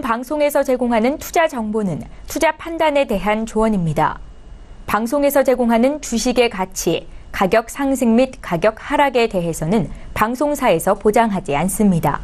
방송에서 제공하는 투자 정보는 투자 판단에 대한 조언입니다. 방송에서 제공하는 주식의 가치, 가격 상승 및 가격 하락에 대해서는 방송사에서 보장하지 않습니다.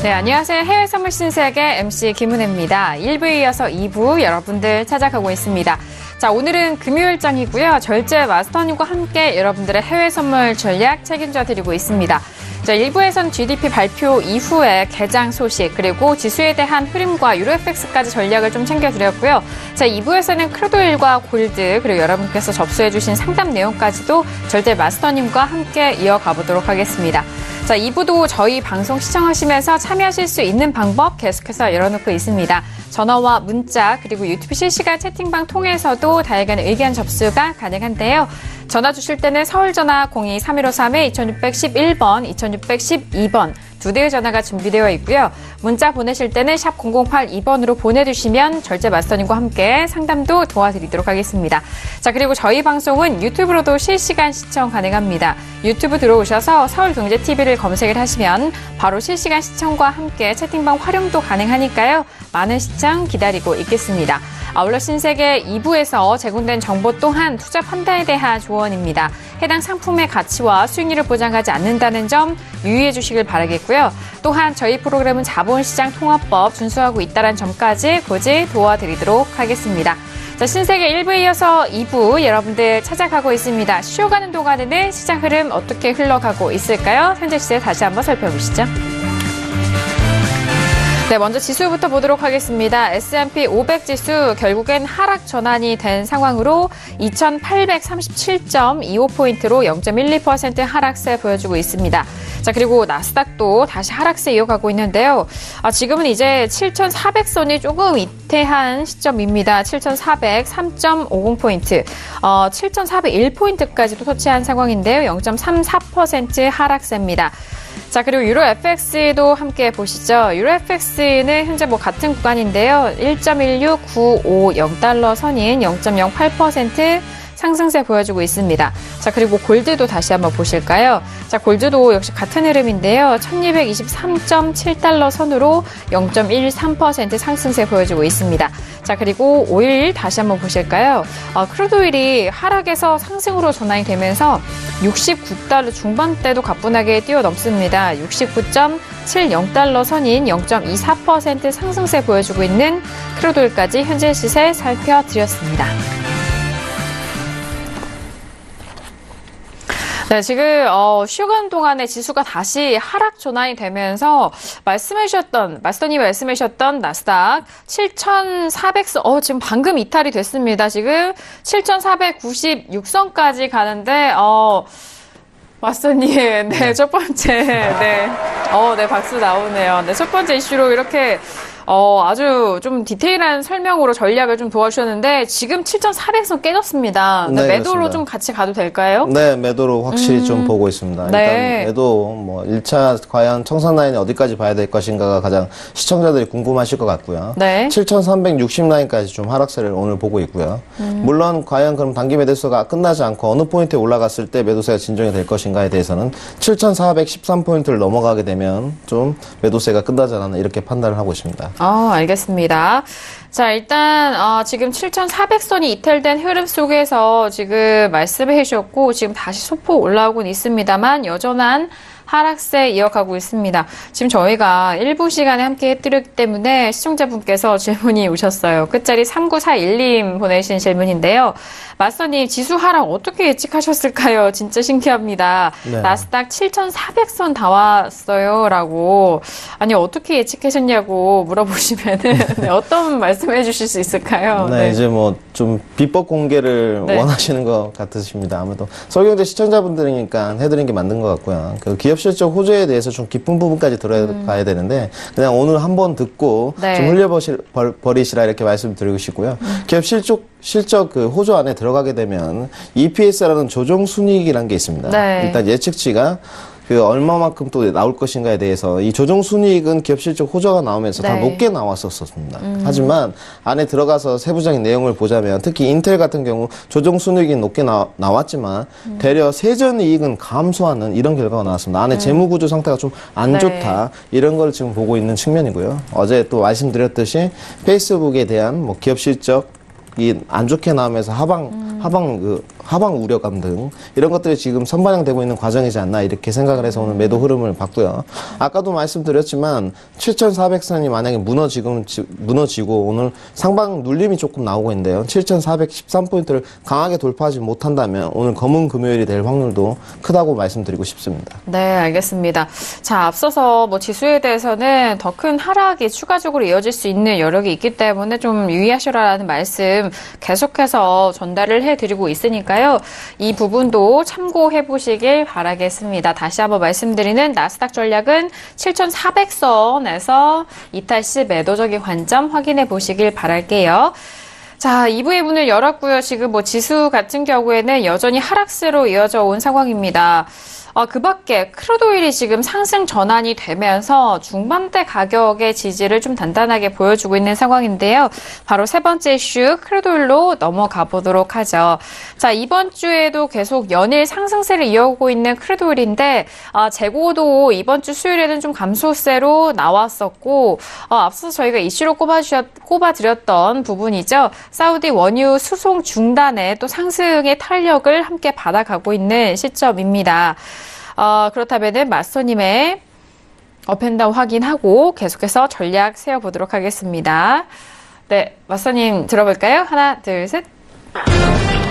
네, 안녕하세요. 해외 선물 신세계 MC 김은혜입니다. 1부에 이어서 2부 여러분들 찾아가고 있습니다. 자, 오늘은 금요일장이고요. 절제 마스터님과 함께 여러분들의 해외 선물 전략 책임져 드리고 있습니다. 자, 1부에서는 GDP 발표 이후에 개장 소식, 그리고 지수에 대한 흐름과 유로 FX까지 전략을 좀 챙겨드렸고요. 자, 2부에서는 크루드오일과 골드, 그리고 여러분께서 접수해주신 상담 내용까지도 절제 마스터님과 함께 이어가 보도록 하겠습니다. 자, 2부도 저희 방송 시청하시면서 참여하실 수 있는 방법 계속해서 열어놓고 있습니다. 전화와 문자, 그리고 유튜브 실시간 채팅방 통해서도 다양한 의견 접수가 가능한데요. 전화 주실 때는 서울전화 02-3153-2611번, 2612번 두 대의 전화가 준비되어 있고요. 문자 보내실 때는 샵 0082번으로 보내주시면 절제 마스터님과 함께 상담도 도와드리도록 하겠습니다. 자, 그리고 저희 방송은 유튜브로도 실시간 시청 가능합니다. 유튜브 들어오셔서 서울경제TV를 검색을 하시면 바로 실시간 시청과 함께 채팅방 활용도 가능하니까요. 많은 시청 기다리고 있겠습니다. 아울러 신세계 2부에서 제공된 정보 또한 투자 판단에 대한 조언입니다. 해당 상품의 가치와 수익률을 보장하지 않는다는 점 유의해 주시길 바라겠고요. 또한 저희 프로그램은 자본시장 통합법 준수하고 있다는 점까지 고지 도와드리도록 하겠습니다. 자, 신세계 1부에 이어서 2부 여러분들 찾아가고 있습니다. 쉬어가는 동안에는 시장 흐름 어떻게 흘러가고 있을까요? 현재 시세 다시 한번 살펴보시죠. 네, 먼저 지수부터 보도록 하겠습니다. S&P 500 지수 결국엔 하락 전환이 된 상황으로 2,837.25포인트로 0.12% 하락세 보여주고 있습니다. 자, 그리고 나스닥도 다시 하락세 이어가고 있는데요. 지금은 이제 7,400선이 조금 이태한 시점입니다. 7,400 3.50포인트, 7,401포인트까지도 터치한 상황인데요. 0.34% 하락세입니다. 자, 그리고 유로 FX도 함께 보시죠. 유로 FX는 현재 같은 구간인데요. 1.16950달러 선인 0.08% 상승세 보여주고 있습니다. 자, 그리고 골드도 다시 한번 보실까요? 자, 골드도 역시 같은 흐름인데요. 1223.7달러 선으로 0.13% 상승세 보여주고 있습니다. 자, 그리고 오일 다시 한번 보실까요? 크루드오일이 하락에서 상승으로 전환이 되면서 69달러 중반대도 가뿐하게 뛰어넘습니다. 69.70달러 선인 0.24% 상승세 보여주고 있는 크루드오일까지 현재 시세 살펴드렸습니다. 네, 지금 쉬어가는 동안에 지수가 다시 하락 전환이 되면서 마스터님이 말씀해주셨던 나스닥 7,400선, 지금 방금 이탈이 됐습니다. 지금 7,496선까지 가는데, 마스터님, 네, 첫 번째, 네, 네, 박수 나오네요. 네, 첫 번째 이슈로 이렇게 아주 좀 디테일한 설명으로 전략을 좀 도와주셨는데 지금 7,400선 깨졌습니다. 네, 매도로 그렇습니다. 좀 같이 가도 될까요? 네, 매도로 확실히 좀 보고 있습니다. 네. 일단 매도 1차 과연 청산 라인이 어디까지 봐야 될 것인가가 가장 시청자들이 궁금하실 것 같고요. 네. 7,360 라인까지 좀 하락세를 오늘 보고 있고요. 물론 과연 그럼 단기 매도세가 끝나지 않고 어느 포인트에 올라갔을 때 매도세가 진정이 될 것인가에 대해서는 7,413포인트를 넘어가게 되면 좀 매도세가 끝나지 않았나 이렇게 판단을 하고 있습니다. 알겠습니다. 자, 일단 지금 7,400선이 이탈된 흐름 속에서 지금 말씀해 주셨고 지금 다시 소폭 올라오고 있습니다만 여전한 하락세 이어가고 있습니다. 지금 저희가 일부 시간에 함께 해드렸기 때문에 시청자분께서 질문이 오셨어요. 끝자리 3941님 보내신 질문인데요. 마스터님, 지수 하락 어떻게 예측하셨을까요? 진짜 신기합니다. 네. 나스닥 7,400선 다 왔어요. 라고. 아니, 어떻게 예측하셨냐고 물어보시면은 네, 어떤 말씀해 주실 수 있을까요? 네, 이제 좀 비법 공개를 원하시는 것 같으십니다. 아무래도 서울경제 시청자분들이니까 해드린 게 맞는 것 같고요. 그 기업 실적 호재에 대해서 좀 깊은 부분까지 들어가야 되는데 그냥 오늘 한번 듣고 좀 흘려버리시라 이렇게 말씀드리고 싶고요. 기업 실적 그 호조 안에 들어가게 되면 EPS라는 조정 순이익이라는 게 있습니다. 일단 예측치가 그 얼마만큼 또 나올 것인가에 대해서 이 조정 순이익은 기업 실적 호조가 나오면서 다 높게 나왔었습니다. 하지만 안에 들어가서 세부적인 내용을 보자면 특히 인텔 같은 경우 조정 순이익이 높게 나왔지만 대려 세전 이익은 감소하는 이런 결과가 나왔습니다. 안에 재무 구조 상태가 좀 안 좋다 이런 걸 지금 보고 있는 측면이고요. 어제 또 말씀드렸듯이 페이스북에 대한 뭐 기업 실적 이 안 좋게 나오면서 하방 우려감 등 이런 것들이 지금 선반영되고 있는 과정이지 않나 이렇게 생각을 해서 오늘 매도 흐름을 봤고요. 아까도 말씀드렸지만 7,400선이 만약에 무너지고 오늘 상방 눌림이 조금 나오고 있는데요. 7,413포인트를 강하게 돌파하지 못한다면 오늘 검은 금요일이 될 확률도 크다고 말씀드리고 싶습니다. 네, 알겠습니다. 자, 앞서서 뭐 지수에 대해서는 더 큰 하락이 추가적으로 이어질 수 있는 여력이 있기 때문에 좀 유의하시라는 말씀 계속해서 전달을 해드리고 있으니까요. 이 부분도 참고해 보시길 바라겠습니다. 다시 한번 말씀드리는 나스닥 전략은 7,400선에서 이탈 시 매도적인 관점 확인해 보시길 바랄게요. 자, 2부의 문을 열었고요. 지금 뭐 지수 같은 경우에는 여전히 하락세로 이어져 온 상황입니다. 그 밖에 크루드오일이 지금 상승 전환이 되면서 중반대 가격의 지지를 좀 단단하게 보여주고 있는 상황인데요. 바로 세 번째 이슈 크루드오일로 넘어가 보도록 하죠. 자, 이번 주에도 계속 연일 상승세를 이어오고 있는 크루드오일인데 재고도 이번 주 수요일에는 좀 감소세로 나왔었고 앞서 저희가 이슈로 꼽아드렸던 부분이죠. 사우디 원유 수송 중단에 또 상승의 탄력을 함께 받아가고 있는 시점입니다. 그렇다면은 마스터님의 업앤다운 확인하고 계속해서 전략 세워보도록 하겠습니다. 네, 마스터님 들어볼까요? 하나, 둘, 셋.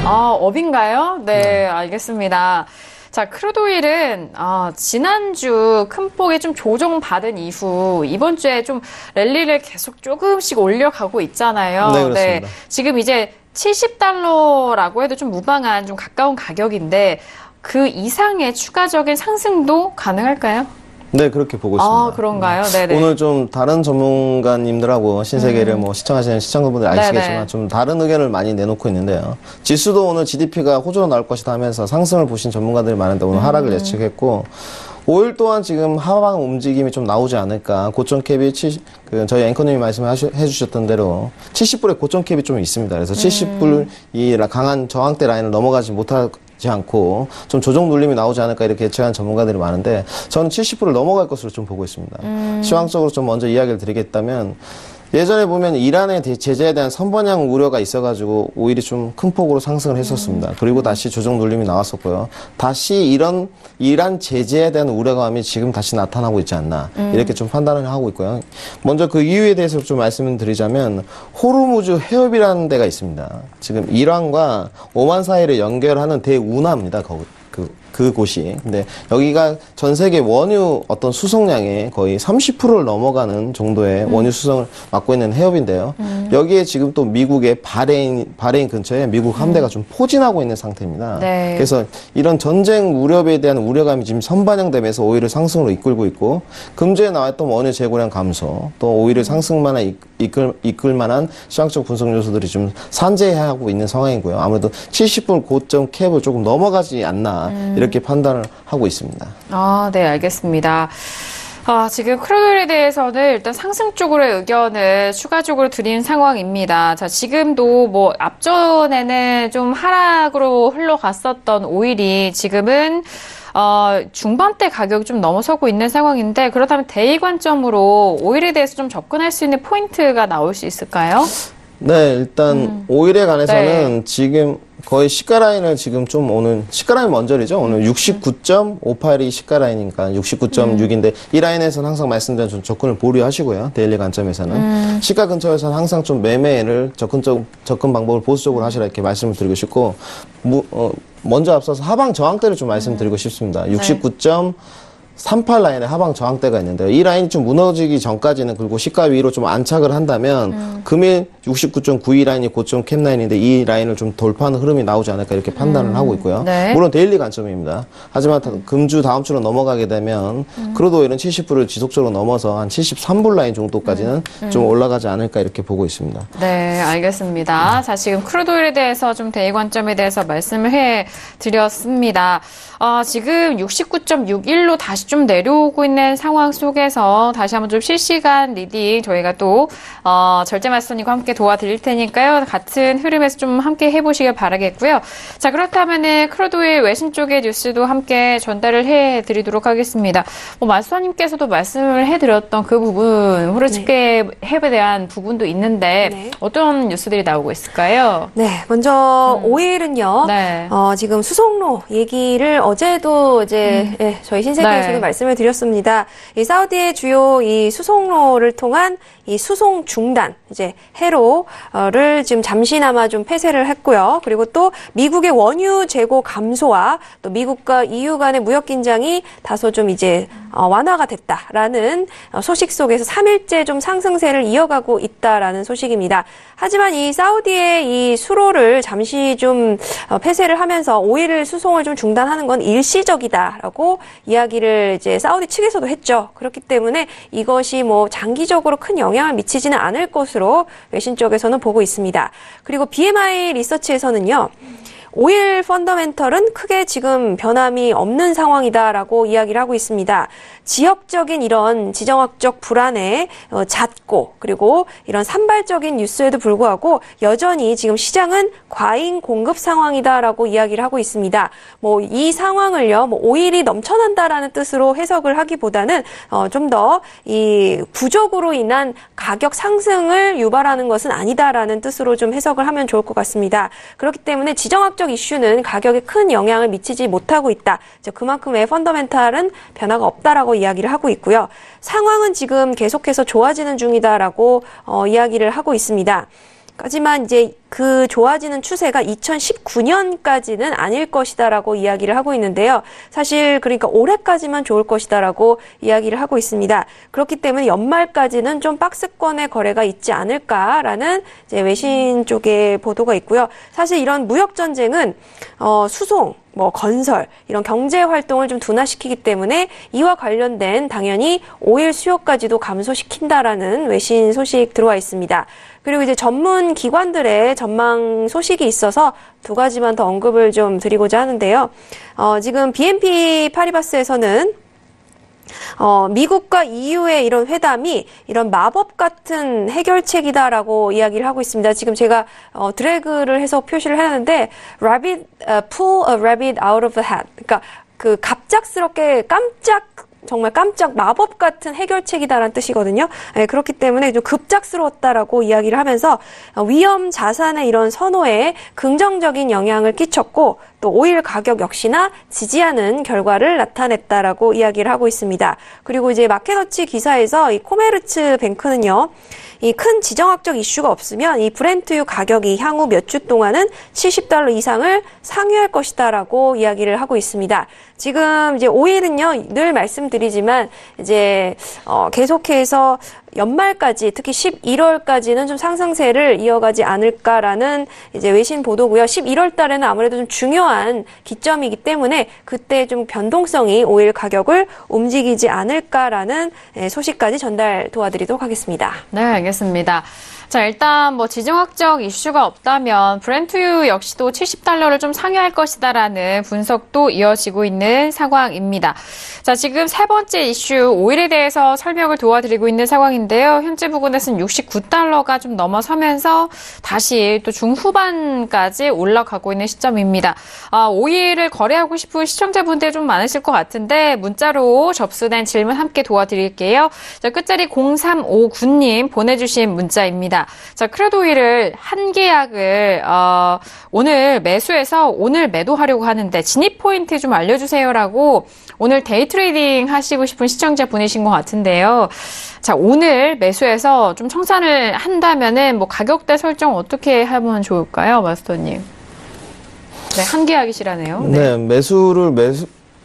업인가요? 네, 알겠습니다. 자, 크루드오일은 지난주 큰 폭의 좀 조정받은 이후 이번 주에 좀 랠리를 계속 조금씩 올려가고 있잖아요. 네, 그렇습니다. 네, 지금 이제 $70라고 해도 좀 무방한 좀 가까운 가격인데 그 이상의 추가적인 상승도 가능할까요? 네, 그렇게 보고 있습니다. 그런가요? 네네. 오늘 좀 다른 전문가님들하고 신세계를 뭐 시청하시는 시청자분들 아시겠지만 네네. 좀 다른 의견을 많이 내놓고 있는데요. 지수도 오늘 GDP가 호조로 나올 것이다 하면서 상승을 보신 전문가들이 많은데 오늘 하락을 예측했고 5일 동안 지금 하방 움직임이 좀 나오지 않을까. 고점 캡이 저희 앵커님이 말씀해 주셨던 대로 70불의 고점 캡이 좀 있습니다. 그래서 70불 이 강한 저항대 라인을 넘어가지 못하지 않고 좀 조정 눌림이 나오지 않을까 이렇게 예측한 전문가들이 많은데 저는 70불을 넘어갈 것으로 좀 보고 있습니다. 시황적으로 좀 먼저 이야기를 드리겠다면 예전에 보면 이란의 제재에 대한 선번향 우려가 있어가지고 오일이 좀 큰 폭으로 상승을 했었습니다. 그리고 다시 조정 눌림이 나왔었고요. 다시 이란 제재에 대한 우려감이 지금 다시 나타나고 있지 않나 이렇게 좀 판단을 하고 있고요. 먼저 그 이유에 대해서 좀 말씀을 드리자면 호르무즈 해협이라는 데가 있습니다. 지금 이란과 오만 사이를 연결하는 대운하입니다. 그곳이. 근데 여기가 전 세계 원유 어떤 수송량의 거의 30%를 넘어가는 정도의 원유 수송을 맡고 있는 해협인데요. 여기에 지금 또 미국의 바레인 근처에 미국 함대가 좀 포진하고 있는 상태입니다. 네. 그래서 이런 전쟁 우려에 대한 우려감이 지금 선반영되면서 오일을 상승으로 이끌고 있고 금주에 나왔던 원유 재고량 감소 또 오일을 상승만에 이끌 만한 시장적 분석 요소들이 좀 산재하고 있는 상황이고요. 아무래도 70불 고점 캡을 조금 넘어가지 않나 이렇게 판단을 하고 있습니다. 네, 알겠습니다. 지금 크루드오일에 대해서는 일단 상승 쪽으로의 의견을 추가적으로 드린 상황입니다. 자, 지금도 뭐 앞전에는 좀 하락으로 흘러갔었던 오일이 지금은 중반대 가격이 좀 넘어서고 있는 상황인데 그렇다면 대의 관점으로 오일에 대해서 좀 접근할 수 있는 포인트가 나올 수 있을까요? 네, 일단 오일에 관해서는 지금 거의 시가 라인을 지금 좀 오늘 시가 라인 먼저이죠. 오늘 69.58이 시가 라인이니까 69.6인데 이 라인에서는 항상 말씀드린 좀 접근을 보류하시고요. 데일리 관점에서는 시가 근처에서는 항상 좀 매매를 접근 방법을 보수적으로 하시라 이렇게 말씀을 드리고 싶고 먼저 앞서서 하방 저항대를 좀 말씀드리고 싶습니다. 69. 38 라인의 하방 저항대가 있는데요. 이 라인이 좀 무너지기 전까지는 그리고 시가 위로 좀 안착을 한다면 금일 69.92 라인이 고점 캡 라인인데 이 라인을 좀 돌파하는 흐름이 나오지 않을까 이렇게 판단을 하고 있고요. 네. 물론 데일리 관점입니다. 하지만 금주 다음 주로 넘어가게 되면 크루드 오일은 70불을 지속적으로 넘어서 한 73불 라인 정도까지는 좀 올라가지 않을까 이렇게 보고 있습니다. 네, 알겠습니다. 자, 지금 크루드 오일에 대해서 좀 대의 관점에 대해서 말씀을 해드렸습니다. 지금 69.61로 다시 좀 내려오고 있는 상황 속에서 다시 한번 좀 실시간 리딩 저희가 또 절제 마스터님과 함께 도와드릴 테니까요. 같은 흐름에서 좀 함께 해보시길 바라겠고요. 자, 그렇다면은 크루드 오일 외신 쪽의 뉴스도 함께 전달을 해드리도록 하겠습니다. 마스터님께서도 말씀을 해드렸던 그 부분, 호르츠케 햅에 대한 부분도 있는데 네. 어떤 뉴스들이 나오고 있을까요? 네, 먼저 오일은요. 네. 지금 수송로 얘기를 어제도 이제 저희 신세계에서도 네. 말씀을 드렸습니다. 이 사우디의 주요 이 수송로를 통한 이 수송 중단, 이제 해로를 지금 잠시나마 좀 폐쇄를 했고요. 그리고 또 미국의 원유 재고 감소와 또 미국과 EU 간의 무역 긴장이 다소 좀 이제 완화가 됐다라는 소식 속에서 3일째 좀 상승세를 이어가고 있다라는 소식입니다. 하지만 이 사우디의 이 수로를 잠시 좀 폐쇄를 하면서 오일 수송을 좀 중단하는 건 일시적이다라고 이야기를 이제 사우디 측에서도 했죠. 그렇기 때문에 이것이 뭐 장기적으로 큰 영향을 미치지는 않을 것으로 외신 쪽에서는 보고 있습니다. 그리고 BMI 리서치에서는요. 오일 펀더멘털은 크게 지금 변함이 없는 상황이다라고 이야기를 하고 있습니다. 지역적인 이런 지정학적 불안에 잦고 그리고 이런 산발적인 뉴스에도 불구하고 여전히 지금 시장은 과잉 공급 상황이다라고 이야기를 하고 있습니다. 뭐 이 상황을요, 뭐 오일이 넘쳐난다라는 뜻으로 해석을 하기보다는 좀 더 이 부족으로 인한 가격 상승을 유발하는 것은 아니다라는 뜻으로 좀 해석을 하면 좋을 것 같습니다. 그렇기 때문에 지정학적 이슈는 가격에 큰 영향을 미치지 못하고 있다. 그만큼의 펀더멘탈은 변화가 없다라고 이야기를 하고 있고요. 상황은 지금 계속해서 좋아지는 중이다라고 이야기를 하고 있습니다. 하지만 이제 그 좋아지는 추세가 2019년까지는 아닐 것이다라고 이야기를 하고 있는데요. 사실 그러니까 올해까지만 좋을 것이다라고 이야기를 하고 있습니다. 그렇기 때문에 연말까지는 좀 박스권의 거래가 있지 않을까라는 이제 외신 쪽의 보도가 있고요. 사실 이런 무역 전쟁은 수송 뭐 건설 이런 경제 활동을 좀 둔화시키기 때문에 이와 관련된 당연히 오일 수요까지도 감소시킨다라는 외신 소식 들어와 있습니다. 그리고 이제 전문 기관들의 전망 소식이 있어서 두 가지만 더 언급을 좀 드리고자 하는데요. 지금 BNP 파리바스에서는 미국과 EU의 이런 회담이 이런 마법 같은 해결책이다라고 이야기를 하고 있습니다. 지금 제가 드래그를 해서 표시를 해놨는데 rabbit, pull a rabbit out of a hat. 그러니까 그 갑작스럽게 정말 깜짝 마법 같은 해결책이다라는 뜻이거든요. 네, 그렇기 때문에 좀 급작스러웠다라고 이야기를 하면서 위험 자산의 이런 선호에 긍정적인 영향을 끼쳤고 또 오일 가격 역시나 지지하는 결과를 나타냈다라고 이야기를 하고 있습니다. 그리고 이제 마켓워치 기사에서 이 코메르츠 뱅크는요. 이 큰 지정학적 이슈가 없으면 이 브렌트유 가격이 향후 몇 주 동안은 $70 이상을 상회할 것이다라고 이야기를 하고 있습니다. 지금 이제 오일은요, 늘 말씀드리지만 이제 계속해서 연말까지 특히 11월까지는 좀 상승세를 이어가지 않을까라는 이제 외신 보도고요. 11월 달에는 아무래도 좀 중요한 기점이기 때문에 그때 좀 변동성이 오일 가격을 움직이지 않을까라는 소식까지 전달 도와드리도록 하겠습니다. 네, 알겠습니다. 자, 일단 뭐 지정학적 이슈가 없다면 브렌트유 역시도 $70를 좀 상회할 것이다라는 분석도 이어지고 있는 상황입니다. 자, 지금 세 번째 이슈 오일에 대해서 설명을 도와드리고 있는 상황인데요. 현재 부근에서는 $69가 좀 넘어서면서 다시 또 중후반까지 올라가고 있는 시점입니다. 오일을 거래하고 싶은 시청자분들 좀 많으실 것 같은데 문자로 접수된 질문 함께 도와드릴게요. 자, 끝자리 0359님 보내주신 문자입니다. 자, 크루드 오일을 한 계약을 오늘 매수해서 오늘 매도하려고 하는데 진입 포인트 좀 알려주세요라고 오늘 데이 트레이딩 하시고 싶은 시청자 분이신 것 같은데요. 자, 오늘 매수해서 좀 청산을 한다면은 뭐 가격대 설정 어떻게 하면 좋을까요, 마스터님? 네, 한 계약이시라네요. 네,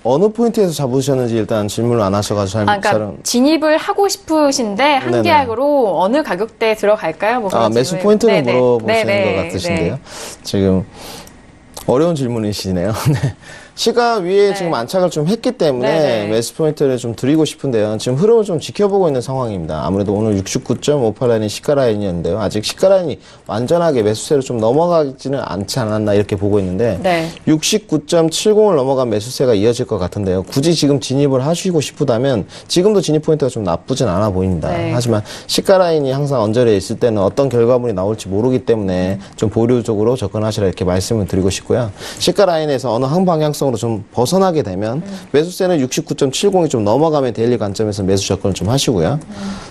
어느 포인트에서 잡으셨는지 일단 질문을 안 하셔가지고 그러니까 진입을 하고 싶으신데 한 계약으로 어느 가격대에 들어갈까요? 뭐 그런 매수 포인트를 물어보시는 것 같으신데요. 지금 어려운 질문이시네요. 네. 시가 위에 지금 안착을 좀 했기 때문에 매수 포인트를 좀 드리고 싶은데요. 지금 흐름을 좀 지켜보고 있는 상황입니다. 아무래도 오늘 69.58 라인이 시가 라인이었는데요. 아직 시가 라인이 완전하게 매수세로 좀 넘어가지는 않지 않았나 이렇게 보고 있는데 69.70을 넘어간 매수세가 이어질 것 같은데요. 굳이 지금 진입을 하시고 싶다면 지금도 진입 포인트가 좀 나쁘진 않아 보입니다. 하지만 시가 라인이 항상 언저리에 있을 때는 어떤 결과물이 나올지 모르기 때문에 좀 보류적으로 접근하시라 이렇게 말씀을 드리고 싶고요. 시가 라인에서 어느 한 방향성으로 좀 벗어나게 되면 매수세는 69.70이 좀 넘어가면 데일리 관점에서 매수 접근을 좀 하시고요.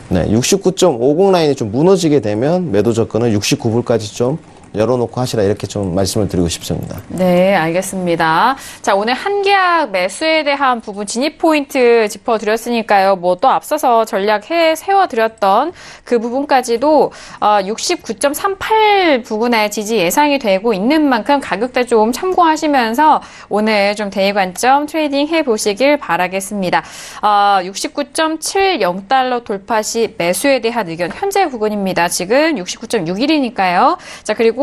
네, 69.50 라인이 좀 무너지게 되면 매도 접근은 69불까지 좀 열어놓고 하시라 이렇게 좀 말씀을 드리고 싶습니다. 네, 알겠습니다. 자, 오늘 한계약 매수에 대한 부분 진입 포인트 짚어드렸으니까요. 뭐 또 앞서서 전략 세워드렸던 그 부분까지도 69.38 부근의 지지 예상이 되고 있는 만큼 가격대 좀 참고하시면서 오늘 좀 대일 관점 트레이딩 해보시길 바라겠습니다. 69.70달러 돌파 시 매수에 대한 의견 현재 부근입니다. 지금 69.61이니까요. 자, 그리고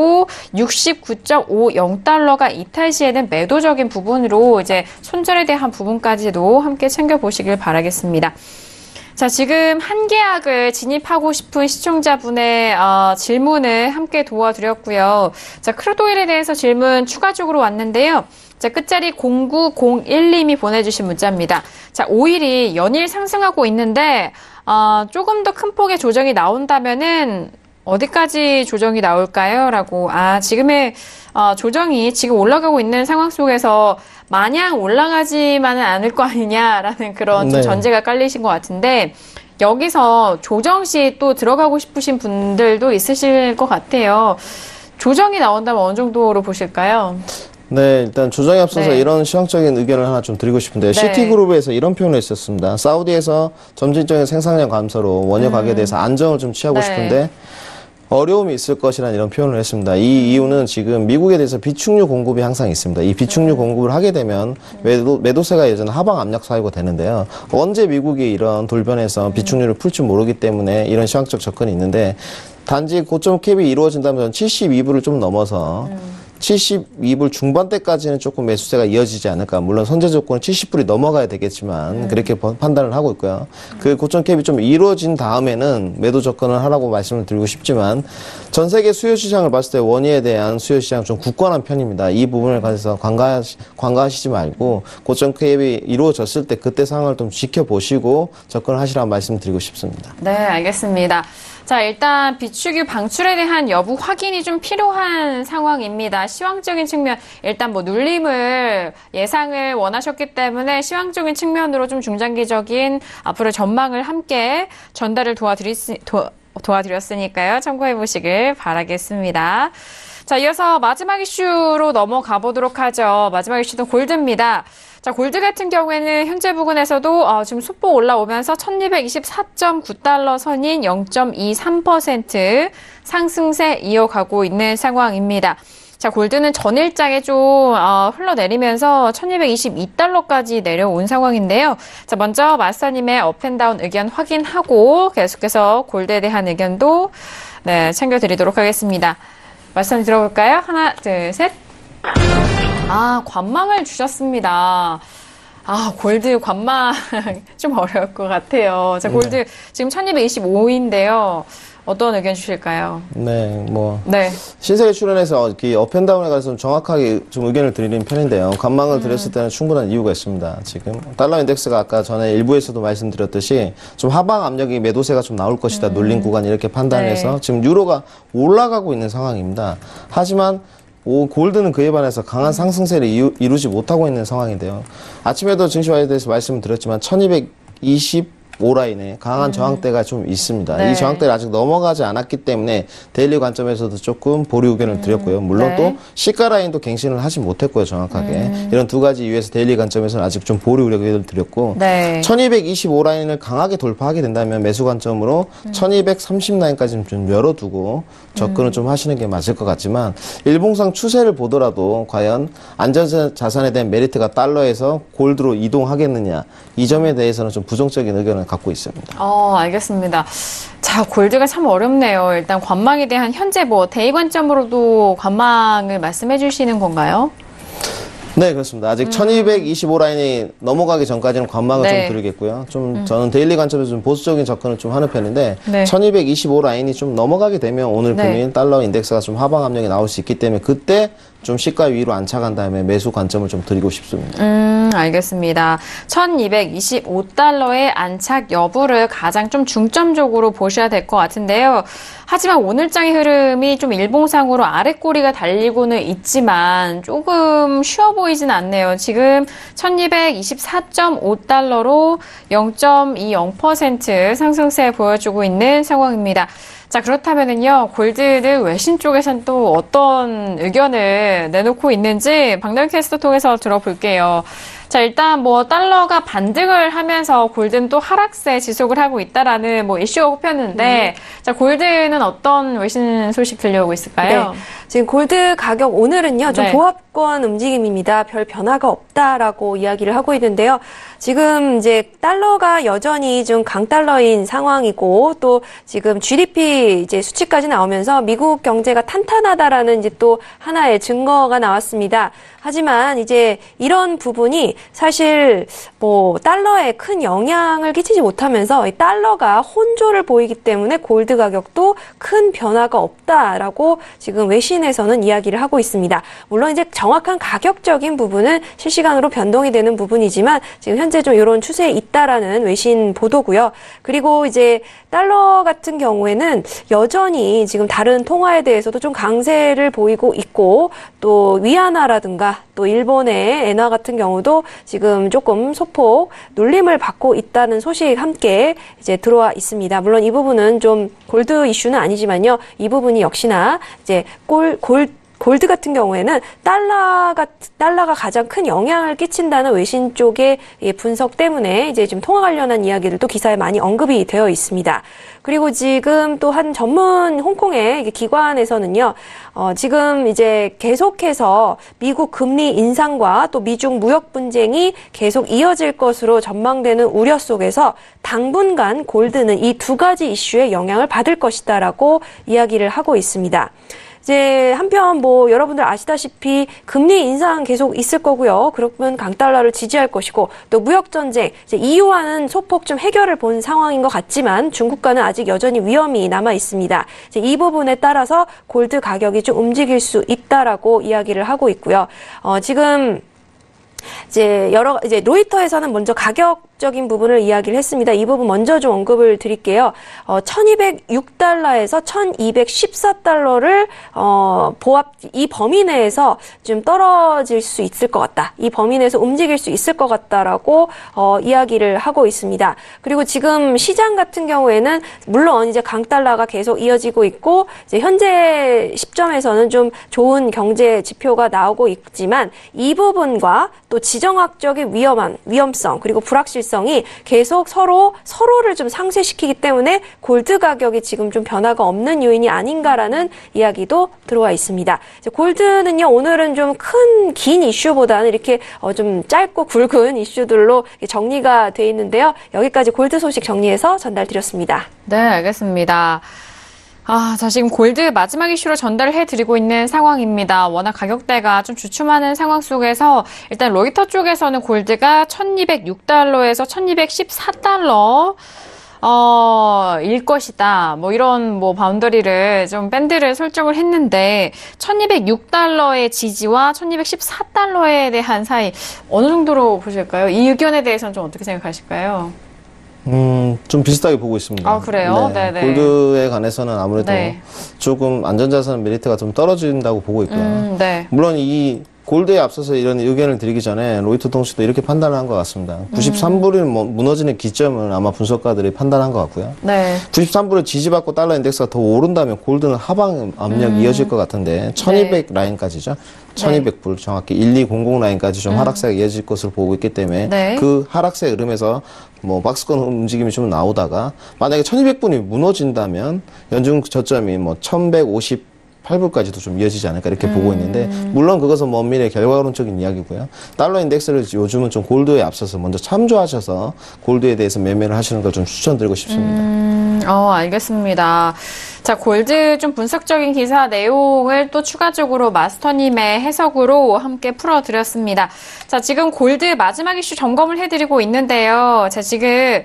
69.50달러가 이탈 시에는 매도적인 부분으로 이제 손절에 대한 부분까지도 함께 챙겨보시길 바라겠습니다. 자, 지금 한계약을 진입하고 싶은 시청자분의 질문을 함께 도와드렸고요. 자, 크루드오일에 대해서 질문 추가적으로 왔는데요. 자, 끝자리 0901님이 보내주신 문자입니다. 자, 오일이 연일 상승하고 있는데 조금 더 큰 폭의 조정이 나온다면은 어디까지 조정이 나올까요? 라고. 지금의 조정이 지금 올라가고 있는 상황 속에서 마냥 올라가지만은 않을 거 아니냐라는 그런 좀 전제가 깔리신 것 같은데 여기서 조정 시 또 들어가고 싶으신 분들도 있으실 것 같아요. 조정이 나온다면 어느 정도로 보실까요? 네, 일단 조정에 앞서서 이런 시황적인 의견을 하나 좀 드리고 싶은데요. 시티그룹에서 이런 표현을 했었습니다. 사우디에서 점진적인 생산량 감소로 원유 가격에 대해서 안정을 좀 취하고 싶은데 어려움이 있을 것이라는 이런 표현을 했습니다. 이 이유는 지금 미국에 대해서 비축유 공급이 항상 있습니다. 이 비축유 공급을 하게 되면 매도세가 예전 하방 압력 사유가 되는데요. 언제 미국이 이런 돌변에서 비축유를 풀지 모르기 때문에 이런 시황적 접근이 있는데 단지 고점 캡이 이루어진다면 72불을 좀 넘어서 72불 중반대까지는 조금 매수세가 이어지지 않을까. 물론 선제 조건은 70불이 넘어가야 되겠지만 그렇게 판단을 하고 있고요. 그 고점 캡이 좀 이루어진 다음에는 매도 접근을 하라고 말씀을 드리고 싶지만 전 세계 수요 시장을 봤을 때 원유에 대한 수요 시장 좀 굳건한 편입니다. 이 부분을 가져서 관가하시지 말고 고점 캡이 이루어졌을 때 그때 상황을 좀 지켜보시고 접근을 하시라는 말씀 드리고 싶습니다. 네, 알겠습니다. 자, 일단 비축유 방출에 대한 여부 확인이 좀 필요한 상황입니다. 시황적인 측면, 일단 뭐 눌림을 예상을 원하셨기 때문에 시황적인 측면으로 좀 중장기적인 앞으로 전망을 함께 전달을 도와드렸으니까요. 참고해 보시길 바라겠습니다. 자, 이어서 마지막 이슈로 넘어가 보도록 하죠. 마지막 이슈는 골드입니다. 자, 골드 같은 경우에는 현재 부근에서도 지금 소폭 올라오면서 1224.9달러 선인 0.23% 상승세 이어가고 있는 상황입니다. 자, 골드는 전일장에 좀 흘러내리면서 1222달러까지 내려온 상황인데요. 자, 먼저 마스터님의 업앤다운 의견 확인하고 계속해서 골드에 대한 의견도 챙겨드리도록 하겠습니다. 마스터님 들어볼까요? 하나, 둘, 셋. 관망을 주셨습니다. 골드 관망 좀 어려울 것 같아요. 자, 골드 지금 1225인데요. 어떤 의견 주실까요? 신세계 출연해서 업앤다운에 관해서 좀 정확하게 좀 의견을 드리는 편인데요. 관망을 드렸을 때는 충분한 이유가 있습니다. 지금 달러 인덱스가 아까 전에 일부에서도 말씀드렸듯이 좀 하방 압력이 매도세가 좀 나올 것이다. 눌린 구간 이렇게 판단해서 지금 유로가 올라가고 있는 상황입니다. 하지만 골드는 그에 반해서 강한 상승세를 이루지 못하고 있는 상황인데요. 아침에도 증시와에 대해서 말씀을 드렸지만 1220 225라인에 강한 저항대가 좀 있습니다. 네. 이 저항대를 아직 넘어가지 않았기 때문에 데일리 관점에서도 조금 보류 의견을 드렸고요. 물론 또 시가 라인도 갱신을 하지 못했고요, 정확하게. 이런 두 가지 이유에서 데일리 관점에서는 아직 좀 보류 의견을 드렸고 1225라인을 강하게 돌파하게 된다면 매수 관점으로 1230라인까지는 좀 열어두고 접근을 좀 하시는 게 맞을 것 같지만 일봉상 추세를 보더라도 과연 안전자산에 대한 메리트가 달러에서 골드로 이동하겠느냐 이 점에 대해서는 좀 부정적인 의견을 갖고 있습니다. 알겠습니다. 자, 골드가 참 어렵네요. 일단 관망에 대한 현재 대이 관점으로도 관망을 말씀해 주시는 건가요? 네, 그렇습니다. 아직 1225라인이 넘어가기 전까지는 관망을 좀 드리겠고요. 저는 데일리 관점에서 좀 보수적인 접근을 좀 하는 편인데 1225라인이 좀 넘어가게 되면 오늘 금일 달러 인덱스가 좀 하방 압력이 나올 수 있기 때문에 그때 좀 시가 위로 안착한 다음에 매수 관점을 좀 드리고 싶습니다. 알겠습니다. 1225달러의 안착 여부를 가장 좀 중점적으로 보셔야 될 것 같은데요. 하지만 오늘장의 흐름이 좀 일봉상으로 아랫꼬리가 달리고는 있지만 조금 쉬워 보이진 않네요. 지금 1224.5달러로 0.20% 상승세 보여주고 있는 상황입니다. 자, 그렇다면은요, 골드는 외신 쪽에서는 또 어떤 의견을 내놓고 있는지 박노영 캐스터 통해서 들어볼게요. 자, 일단 달러가 반등을 하면서 골드는 또 하락세 지속을 하고 있다라는 이슈가 꼽혔는데, 자, 골드는 어떤 외신 소식 들려오고 있을까요? 네. 지금 골드 가격 오늘은요, 좀 보합권 움직임입니다. 별 변화가 없다라고 이야기를 하고 있는데요. 지금 이제 달러가 여전히 좀 강달러인 상황이고, 또 지금 GDP 이제 수치까지 나오면서 미국 경제가 탄탄하다라는 이제 또 하나의 증거가 나왔습니다. 하지만 이제 이런 부분이 사실 달러에 큰 영향을 끼치지 못하면서 이 달러가 혼조를 보이기 때문에 골드 가격도 큰 변화가 없다라고 지금 외신에서는 이야기를 하고 있습니다. 물론 이제 정확한 가격적인 부분은 실시간으로 변동이 되는 부분이지만 지금 현재 좀 이런 추세에 있다라는 외신 보도고요. 그리고 이제 달러 같은 경우에는 여전히 지금 다른 통화에 대해서도 좀 강세를 보이고 있고 또 위안화라든가 또 일본의 엔화 같은 경우도 지금 조금 소폭 눌림을 받고 있다는 소식 함께 이제 들어와 있습니다. 물론 이 부분은 좀 골드 이슈는 아니지만요. 이 부분이 역시나 이제 골드 같은 경우에는 달러가 가장 큰 영향을 끼친다는 외신 쪽의 분석 때문에 이제 지금 통화 관련한 이야기들도 기사에 많이 언급이 되어 있습니다. 그리고 지금 또 한 전문 홍콩의 기관에서는요, 지금 이제 계속해서 미국 금리 인상과 또 미중 무역 분쟁이 계속 이어질 것으로 전망되는 우려 속에서 당분간 골드는 이 두 가지 이슈에 영향을 받을 것이다라고 이야기를 하고 있습니다. 이제 한편 여러분들 아시다시피 금리 인상 계속 있을 거고요. 그러면 강달러를 지지할 것이고 또 무역 전쟁 이제 EU와는 소폭 좀 해결을 본 상황인 것 같지만 중국과는 아직 여전히 위험이 남아 있습니다. 이제 이 부분에 따라서 골드 가격이 좀 움직일 수 있다라고 이야기를 하고 있고요. 지금 이제 로이터에서는 먼저 가격적인 부분을 이야기를 했습니다. 이 부분 먼저 좀 언급을 드릴게요. 1206달러에서 1214달러를 이 범위 내에서 좀 떨어질 수 있을 것 같다. 이 범위 내에서 움직일 수 있을 것 같다라고 이야기를 하고 있습니다. 그리고 지금 시장 같은 경우에는 물론 이제 강달러가 계속 이어지고 있고 이제 현재 시점에서는 좀 좋은 경제 지표가 나오고 있지만 이 부분과 또 지정학적인 위험성 그리고 불확실성이 계속 서로를 좀 상쇄시키기 때문에 골드 가격이 지금 좀 변화가 없는 요인이 아닌가라는 이야기도 들어와 있습니다. 이제 골드는요 오늘은 좀 긴 이슈보다는 이렇게 좀 짧고 굵은 이슈들로 정리가 돼 있는데요. 여기까지 골드 소식 정리해서 전달드렸습니다. 네, 알겠습니다. 자, 지금 골드 마지막 이슈로 전달을 해드리고 있는 상황입니다. 워낙 가격대가 좀 주춤하는 상황 속에서 일단 로이터 쪽에서는 골드가 1206달러에서 1214달러 일 것이다. 이런 바운더리를 좀 밴드를 설정을 했는데 1206달러의 지지와 1214달러에 대한 사이 어느 정도로 보실까요? 이 의견에 대해서는 좀 어떻게 생각하실까요? 좀 비슷하게 보고 있습니다. 그래요? 네. 네네. 골드에 관해서는 아무래도 조금 안전자산 메리트가 좀 떨어진다고 보고 있고요. 물론 이 골드에 앞서서 이런 의견을 드리기 전에 로이터 통신도 이렇게 판단을 한 것 같습니다. 93불이 무너지는 기점을 아마 분석가들이 판단한 것 같고요. 네. 93불을 지지받고 달러 인덱스가 더 오른다면 골드는 하방 압력이 이어질 것 같은데 1200 네. 라인까지죠. 1200불 정확히 1200 라인까지 좀 하락세가 이어질 것으로 보고 있기 때문에 네. 그 하락세 흐름에서 뭐 박스권 움직임이 좀 나오다가 만약에 1200불이 무너진다면 연중 저점이 뭐 1158불까지도 좀 이어지지 않을까 이렇게 보고 있는데 물론 그것은 먼 미래 결과론적인 이야기고요. 달러 인덱스를 요즘은 좀 골드에 앞서서 먼저 참조하셔서 골드에 대해서 매매를 하시는 걸 좀 추천드리고 싶습니다. 알겠습니다. 자, 골드 좀 분석적인 기사 내용을 또 추가적으로 마스터님의 해석으로 함께 풀어드렸습니다. 자, 지금 골드 마지막 이슈 점검을 해드리고 있는데요. 자, 지금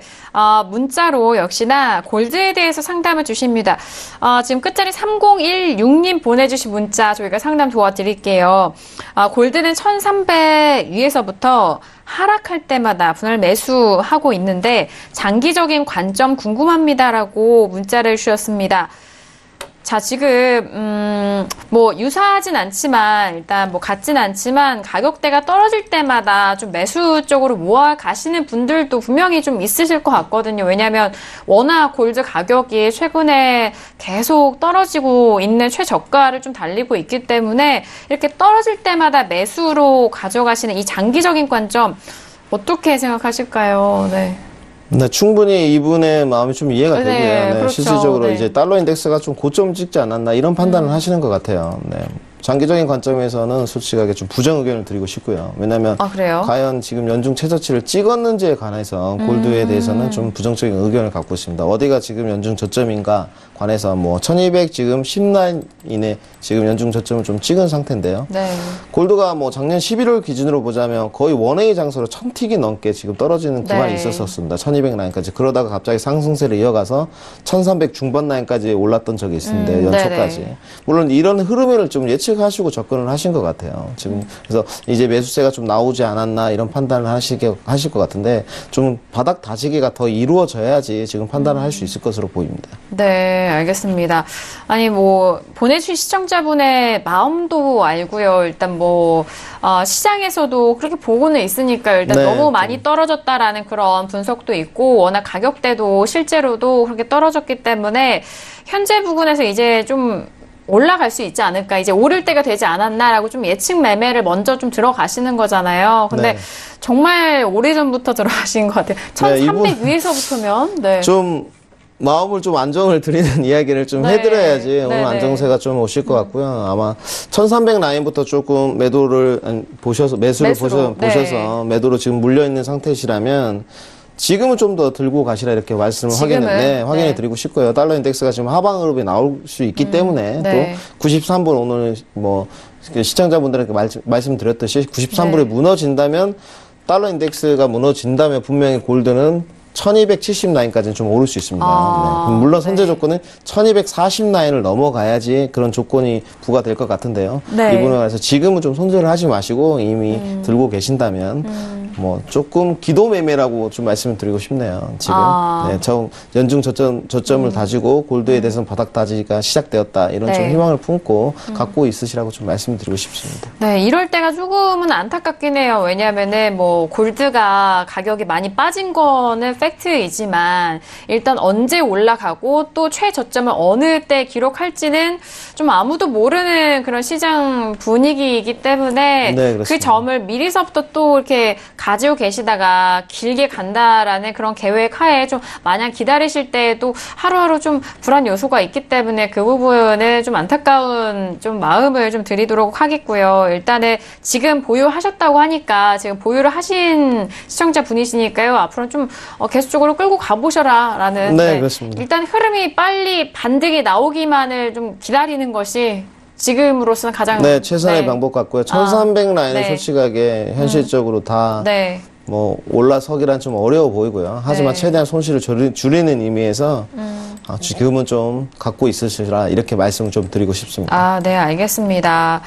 문자로 역시나 골드에 대해서 상담을 주십니다. 지금 끝자리 3016님 보내주신 문자 저희가 상담 도와드릴게요. 골드는 1300 위에서부터 하락할 때마다 분할 매수하고 있는데 장기적인 관점 궁금합니다라고 문자를 주셨습니다. 자, 지금 뭐 유사하진 않지만 일단 뭐 같진 않지만 가격대가 떨어질 때마다 좀 매수 쪽으로 모아 가시는 분들도 분명히 좀 있으실 것 같거든요. 왜냐하면 워낙 골드 가격이 최근에 계속 떨어지고 있는 최저가를 좀 달리고 있기 때문에 이렇게 떨어질 때마다 매수로 가져가시는 이 장기적인 관점 어떻게 생각하실까요? 네. 네, 충분히 이분의 마음이 좀 이해가 되고요. 네, 그렇죠. 실질적으로 이제 달러 인덱스가 좀 고점 찍지 않았나 이런 판단을 하시는 것 같아요. 네. 장기적인 관점에서는 솔직하게 좀 부정 의견을 드리고 싶고요. 왜냐하면 과연 지금 연중 최저치를 찍었는지에 관해서 골드에 대해서는 좀 부정적인 의견을 갖고 있습니다. 어디가 지금 연중 저점인가 관해서 뭐 1200 지금 10라인 이내 지금 연중 저점을 좀 찍은 상태인데요. 네. 골드가 뭐 작년 11월 기준으로 보자면 거의 원웨이 장소로 1000틱이 넘게 지금 떨어지는 구간이 있었습니다. 1200 라인까지. 그러다가 갑자기 상승세를 이어가서 1300 중반 라인까지 올랐던 적이 있는데 연초까지. 물론 이런 흐름을 좀 예측하시고 접근을 하신 것 같아요. 지금 그래서 이제 매수세가 좀 나오지 않았나 이런 판단을 하실 것 같은데 좀 바닥 다지기가 더 이루어져야지 지금 판단을 할 수 있을 것으로 보입니다. 네, 알겠습니다. 아니 뭐 보내주신 시청자분의 마음도 알고요. 일단 뭐 시장에서도 그렇게 보고는 있으니까 일단 너무 많이 떨어졌다라는 그런 분석도 있고 워낙 가격대도 실제로도 그렇게 떨어졌기 때문에 현재 부분에서 이제 좀 올라갈 수 있지 않을까, 이제 오를 때가 되지 않았나라고 좀 예측 매매를 먼저 좀 들어가시는 거잖아요. 근데 정말 오래전부터 들어가신 것 같아요. 1300 위에서부터면 좀 마음을 좀 안정을 드리는 이야기를 좀 해드려야지 오늘 안정세가 좀 오실 것 같고요. 아마 1300 라인부터 조금 매수를 보셔서 매도로 지금 물려있는 상태시라면 지금은 좀 더 들고 가시라 이렇게 말씀을 확인해 드리고 싶고요. 달러 인덱스가 지금 하방 흐름이 나올 수 있기 때문에 또 93불 오늘 뭐 시청자분들에게 말씀드렸듯이 93불이 무너진다면 달러 인덱스가 무너진다면 분명히 골드는 1270 라인까지는 좀 오를 수 있습니다. 물론 선제 조건은 1240 라인을 넘어가야지 그런 조건이 부과될 것 같은데요. 이 부분에 관해서 지금은 좀 손절을 하지 마시고 이미 들고 계신다면 뭐 조금 기도 매매라고 좀 말씀을 드리고 싶네요. 지금 연중 저점을 다지고 골드에 대해서는 바닥 다지기가 시작되었다 이런 좀 희망을 품고 갖고 있으시라고 좀 말씀드리고 싶습니다. 네, 이럴 때가 조금은 안타깝긴 해요. 왜냐하면은 뭐 골드가 가격이 많이 빠진 거는 팩트이지만 일단 언제 올라가고 또 최저점을 어느 때 기록할지는 좀 아무도 모르는 그런 시장 분위기이기 때문에 그 점을 미리서부터 또 이렇게 가지고 계시다가 길게 간다라는 그런 계획 하에 좀 마냥 기다리실 때에도 하루하루 좀 불안 요소가 있기 때문에 그 부분은 좀 안타까운 좀 마음을 좀 드리도록 하겠고요. 일단은 지금 보유하셨다고 하니까 지금 보유를 하신 시청자 분이시니까요. 앞으로는 좀 계속적으로 끌고 가보셔라라는. 그렇습니다. 일단 흐름이 빨리 반등이 나오기만을 좀 기다리는 것이 지금으로서는 가장 최선의 방법 같고요. 1300 라인은 솔직하게 현실적으로 다 뭐 올라서기란 좀 어려워 보이고요. 하지만 최대한 손실을 줄이는 의미에서 지금은 좀 갖고 있으시라 이렇게 말씀을 좀 드리고 싶습니다. 네, 알겠습니다.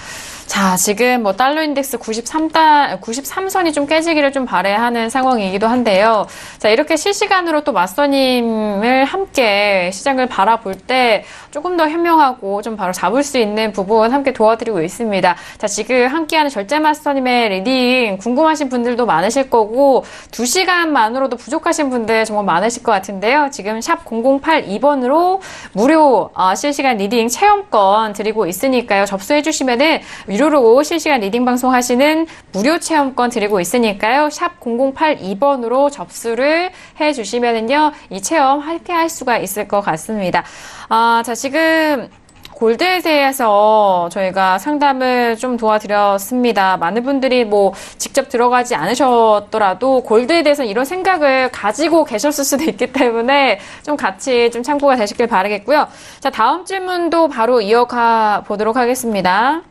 자, 지금 뭐 달러 인덱스 93선이 좀 깨지기를 좀 바라하는 상황이기도 한데요. 자, 이렇게 실시간으로 또 맞서님을 함께 시장을 바라볼 때 조금 더 현명하고 좀 바로 잡을 수 있는 부분 함께 도와드리고 있습니다. 자, 지금 함께하는 절제 맞서님의 리딩 궁금하신 분들도 많으실 거고 2시간만으로도 부족하신 분들 정말 많으실 것 같은데요. 지금 샵 0082번으로 무료 실시간 리딩 체험권 드리고 있으니까요. 접수해 주시면은 유료로 실시간 리딩 방송 하시는 무료 체험권 드리고 있으니까요. 샵 0082번으로 접수를 해 주시면은요. 이 체험 함께 할 수가 있을 것 같습니다. 자, 지금 골드에 대해서 저희가 상담을 좀 도와드렸습니다. 많은 분들이 뭐 직접 들어가지 않으셨더라도 골드에 대해서는 이런 생각을 가지고 계셨을 수도 있기 때문에 좀 같이 좀 참고가 되시길 바라겠고요. 자, 다음 질문도 바로 이어가 보도록 하겠습니다.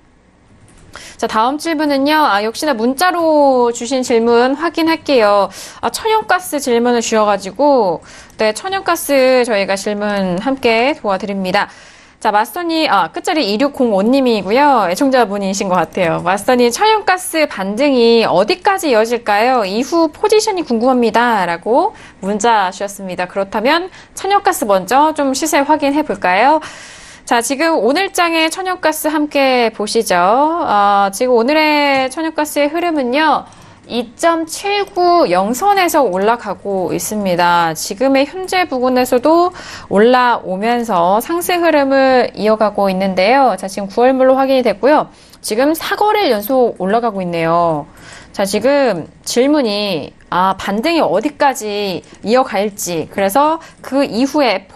자, 다음 질문은요. 역시나 문자로 주신 질문 확인할게요. 천연가스 질문을 주셔가지고 네, 천연가스 저희가 질문 함께 도와드립니다. 자, 마스터님, 끝자리 2605님이고요. 애청자분이신 것 같아요. 마스터님, 천연가스 반등이 어디까지 이어질까요? 이후 포지션이 궁금합니다. 라고 문자 주셨습니다. 그렇다면 천연가스 먼저 좀 시세 확인해 볼까요? 자, 지금 오늘장의 천연가스 함께 보시죠. 지금 오늘의 천연가스의 흐름은요. 2.790선에서 올라가고 있습니다. 지금의 현재 부근에서도 올라오면서 상승 흐름을 이어가고 있는데요. 자, 지금 9월물로 확인이 됐고요. 지금 4거래일 연속 올라가고 있네요. 자, 지금 질문이 반등이 어디까지 이어갈지, 그래서 그 이후에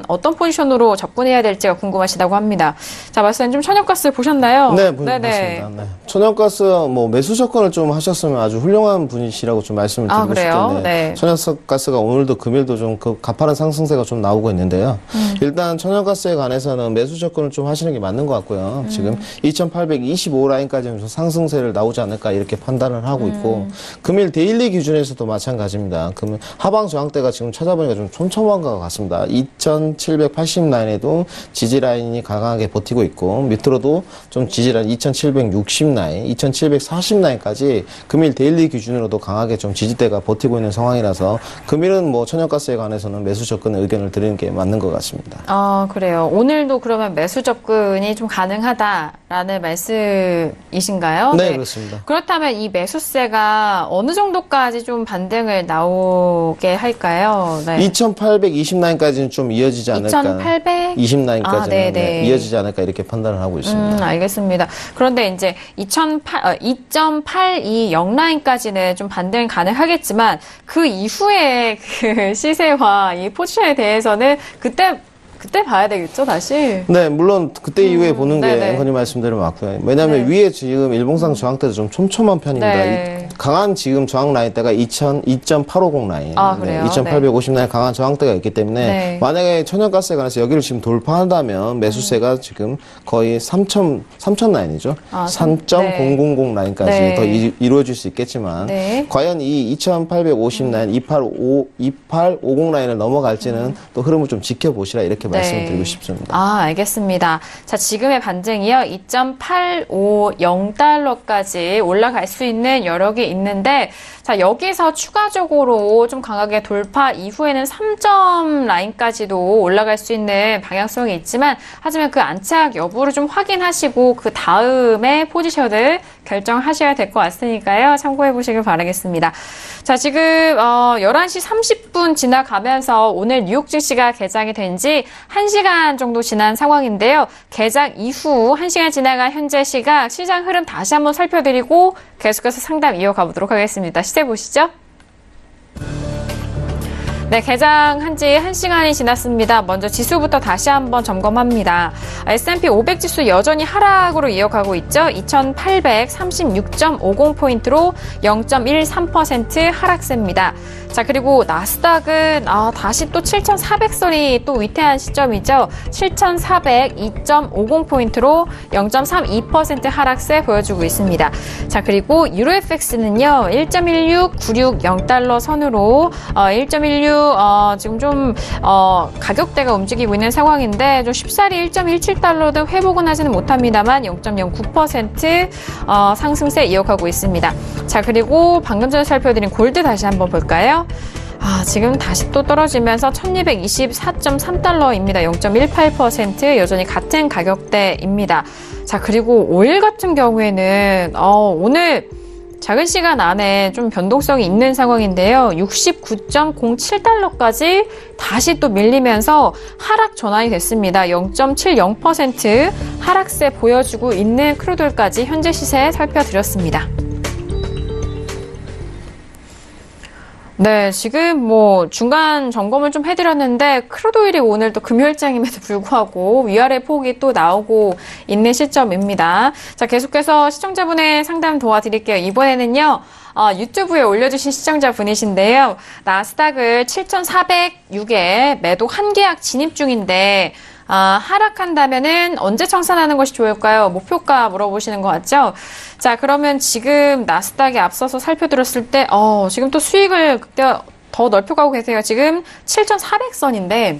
어떤 포지션으로 접근해야 될지가 궁금하시다고 합니다. 자, 마스터님 좀 천연가스 보셨나요? 네, 봤습니다. 네. 천연가스 매수 접근을 좀 하셨으면 아주 훌륭한 분이시라고 좀 말씀을 드리고 싶은데 네. 천연가스가 오늘도 금일도 좀 가파른 상승세가 좀 나오고 있는데요. 일단 천연가스에 관해서는 매수 접근을 좀 하시는 게 맞는 것 같고요. 지금 2825 라인까지는 좀 상승세를 나오지 않을까 이렇게 판단을 하고 있고 금일 데일리 기준에서도 마찬가지입니다. 그러면 하방 저항대가 지금 찾아보니까 좀 촘촘한 것 같습니다. 2780 라인에도 지지 라인이 강하게 버티고 있고 밑으로도 좀 지지 라인 2760 라인, 2740 라인까지 금일 데일리 기준으로도 강하게 좀 지지대가 버티고 있는 상황이라서 금일은 뭐 천연가스에 관해서는 매수 접근의 의견을 드리는 게 맞는 것 같습니다. 그래요. 오늘도 그러면 매수 접근이 좀 가능하다라는 말씀이신가요? 네, 그렇습니다. 그렇다면 이 매수세가 어느 정도까지 좀 반등을 나오게 할까요? 네. 2820 라인까지는 좀 이어지지 않을까. 2820 라인까지는 네, 이어지지 않을까 이렇게 판단을 하고 있습니다. 알겠습니다. 그런데 이제 2.820 라인까지는 좀 반등 가능하겠지만 그 이후에 그 시세와 이 포지션에 대해서는 그때 봐야 되겠죠, 다시? 네, 물론 그때 이후에 보는 게 앵커님 말씀대로 맞고요. 왜냐하면 위에 지금 일봉상 저항대도 좀 촘촘한 편입니다. 네. 강한 지금 저항 라인대가 2.850 라인, 그래요? 2.850 라인 강한 저항대가 있기 때문에 만약에 천연가스에 관해서 여기를 지금 돌파한다면 매수세가 지금 거의 3천 라인이죠. 3.000 라인까지 더 이루어질 수 있겠지만 과연 이 2,850 라인, 2850 라인을 넘어갈지는 또 흐름을 좀 지켜보시라 이렇게 말씀을 드리고 싶습니다. 알겠습니다. 자, 지금의 반등이요. 2.850달러까지 올라갈 수 있는 여력이 있는데 자, 여기서 추가적으로 좀 강하게 돌파 이후에는 3점 라인까지도 올라갈 수 있는 방향성이 있지만 하지만 그 안착 여부를 좀 확인하시고 그 다음에 포지션을 결정하셔야 될 것 같으니까요. 참고해 보시길 바라겠습니다. 자, 지금 11시 30분 지나가면서 오늘 뉴욕 증시가 개장이 된 지 1시간 정도 지난 상황인데요. 개장 이후 1시간 지나간 현재 시각 시장 흐름 다시 한번 살펴드리고 계속해서 상담 이어가 보도록 하겠습니다. 시세 보시죠. 네, 개장한 지 1시간이 지났습니다. 먼저 지수부터 다시 한번 점검합니다. S&P 500 지수 여전히 하락으로 이어가고 있죠. 2,836.50포인트로 0.13% 하락세입니다. 자, 그리고 나스닥은 다시 또 7,400선이 또 위태한 시점이죠. 7,402.50포인트로 0.32% 하락세 보여주고 있습니다. 자, 그리고 유로 FX는요. 1.16960달러 선으로 1.16 지금 좀 가격대가 움직이고 있는 상황인데 좀 쉽사리 1.17달러도 회복은 하지는 못합니다만 0.09% 상승세 이어가고 있습니다. 자, 그리고 방금 전에 살펴드린 골드 다시 한번 볼까요? 지금 다시 또 떨어지면서 1224.3달러입니다. 0.18% 여전히 같은 가격대입니다. 자, 그리고 오일 같은 경우에는 오늘 작은 시간 안에 좀 변동성이 있는 상황인데요. 69.07달러까지 다시 또 밀리면서 하락 전환이 됐습니다. 0.70% 하락세 보여주고 있는 크루드오일까지 현재 시세 살펴드렸습니다. 네, 지금 뭐 중간 점검을 좀 해드렸는데 크루드오일이 오늘 또 금요일장임에도 불구하고 위아래 폭이 또 나오고 있는 시점입니다. 자, 계속해서 시청자분의 상담 도와드릴게요. 이번에는요. 유튜브에 올려주신 시청자분이신데요. 나스닥을 7,406에 매도 한 계약 진입 중인데 하락한다면은 언제 청산하는 것이 좋을까요? 목표가 물어보시는 것 같죠? 자, 그러면 지금 나스닥에 앞서서 살펴드렸을 때, 지금 또 수익을 더 넓혀가고 계세요. 지금 7,400선인데,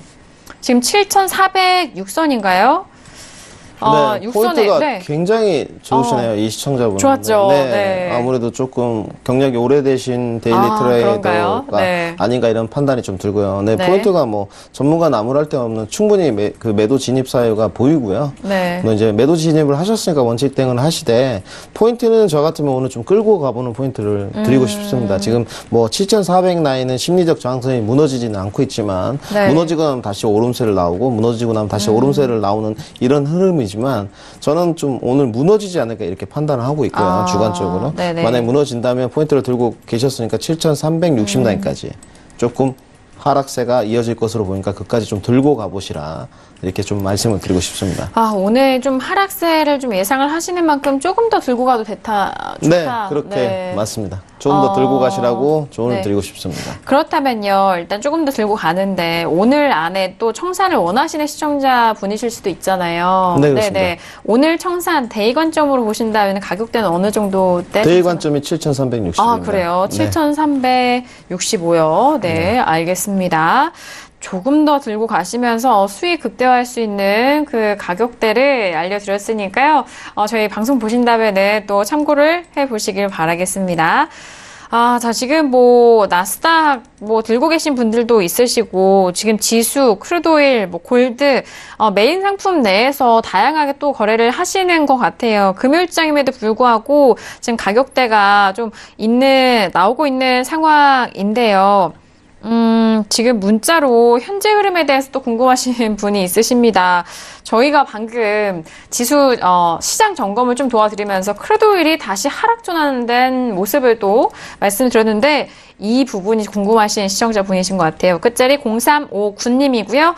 지금 7,406선인가요? 네, 포인트가 굉장히 좋으시네요. 이 시청자분. 좋았죠. 네, 아무래도 조금 경력이 오래되신 데일리 트레이더가 아닌가 이런 판단이 좀 들고요. 네, 포인트가 뭐 전문가 나무랄 데 없는 충분히 그 매도 진입 사유가 보이고요. 뭐 이제 매도 진입을 하셨으니까 원칙 대응을 하시되 포인트는 저 같으면 오늘 좀 끌고 가보는 포인트를 드리고 싶습니다. 지금 뭐 7,400 라인은 심리적 저항선이 무너지지는 않고 있지만 무너지고 나면 다시 오름세를 나오고 무너지고 나면 다시 오름세를 나오는 이런 흐름이 지만 저는 좀 오늘 무너지지 않을까 이렇게 판단을 하고 있고요. 주관적으로. 만약에 무너진다면 포인트를 들고 계셨으니까 7,360라인까지 조금 하락세가 이어질 것으로 보니까 그까지 좀 들고 가보시라 이렇게 좀 말씀을 드리고 싶습니다. 오늘 좀 하락세를 좀 예상을 하시는 만큼 조금 더 들고 가도 좋다. 네, 그렇게 맞습니다. 조금 더 들고 가시라고 조언을 드리고 싶습니다. 그렇다면요, 일단 조금 더 들고 가는데 오늘 안에 또 청산을 원하시는 시청자 분이실 수도 있잖아요. 네, 그렇습니다. 오늘 청산 대의 관점으로 보신다면 가격대는 어느 정도 때? 대의 관점이 7,360입니다. 그래요. 7,365요. 네, 알겠습니다. 조금 더 들고 가시면서 수익 극대화할 수 있는 그 가격대를 알려드렸으니까요. 저희 방송 보신다면은 또 참고를 해보시길 바라겠습니다. 자, 지금 나스닥 들고 계신 분들도 있으시고, 지금 지수, 크루드오일, 골드, 메인 상품 내에서 다양하게 또 거래를 하시는 것 같아요. 금요일장임에도 불구하고 지금 가격대가 좀 나오고 있는 상황인데요. 지금 문자로 현재 흐름에 대해서 또 궁금하신 분이 있으십니다. 저희가 방금 지수, 시장 점검을 좀 도와드리면서 크루드오일이 다시 하락 전환된 모습을 또 말씀드렸는데, 이 부분이 궁금하신 시청자분이신 것 같아요. 끝자리 0359님이고요.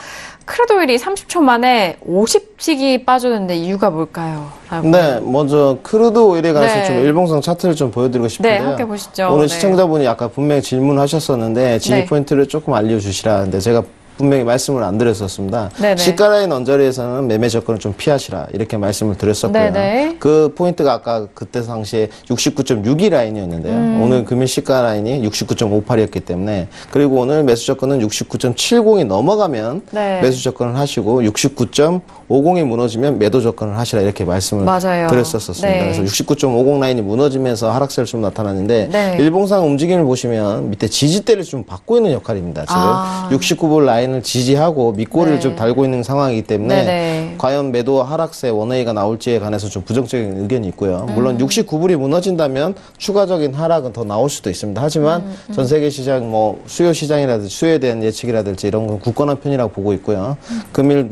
크루드오일이 30초 만에 50씩이 빠졌는데 이유가 뭘까요? 네, 먼저 크루드오일에 관해서 좀 일봉상 차트를 좀 보여드리고 싶은데요. 네, 함께 보시죠. 오늘 시청자분이 아까 분명히 질문하셨었는데 진입 포인트를 조금 알려주시라는데 제가 분명히 말씀을 안 드렸었습니다. 시가라인 언저리에서는 매매 접근을 좀 피하시라 이렇게 말씀을 드렸었고요. 그 포인트가 아까 그때 당시에 69.62 라인이었는데요. 오늘 금일 시가 라인이 69.58이었기 때문에 그리고 오늘 매수 접근은 69.70이 넘어가면 매수 접근을 하시고 69.50이 무너지면 매도 접근을 하시라 이렇게 말씀을 드렸었습니다. 그래서 69.50 라인이 무너지면서 하락세를 좀 나타났는데 일봉상 움직임을 보시면 밑에 지지대를 좀 받고 있는 역할입니다. 지금 69불 라인 을 지지하고 밑꼬리를 좀 달고 있는 상황이기 때문에 과연 매도 하락세 원웨이가 나올지에 관해서 좀 부정적인 의견이 있고요. 물론 69불이 무너진다면 추가적인 하락은 더 나올 수도 있습니다. 하지만 전 세계 시장 수요 시장이라든지 수요에 대한 예측이라든지 이런 건 굳건한 편이라고 보고 있고요. 금일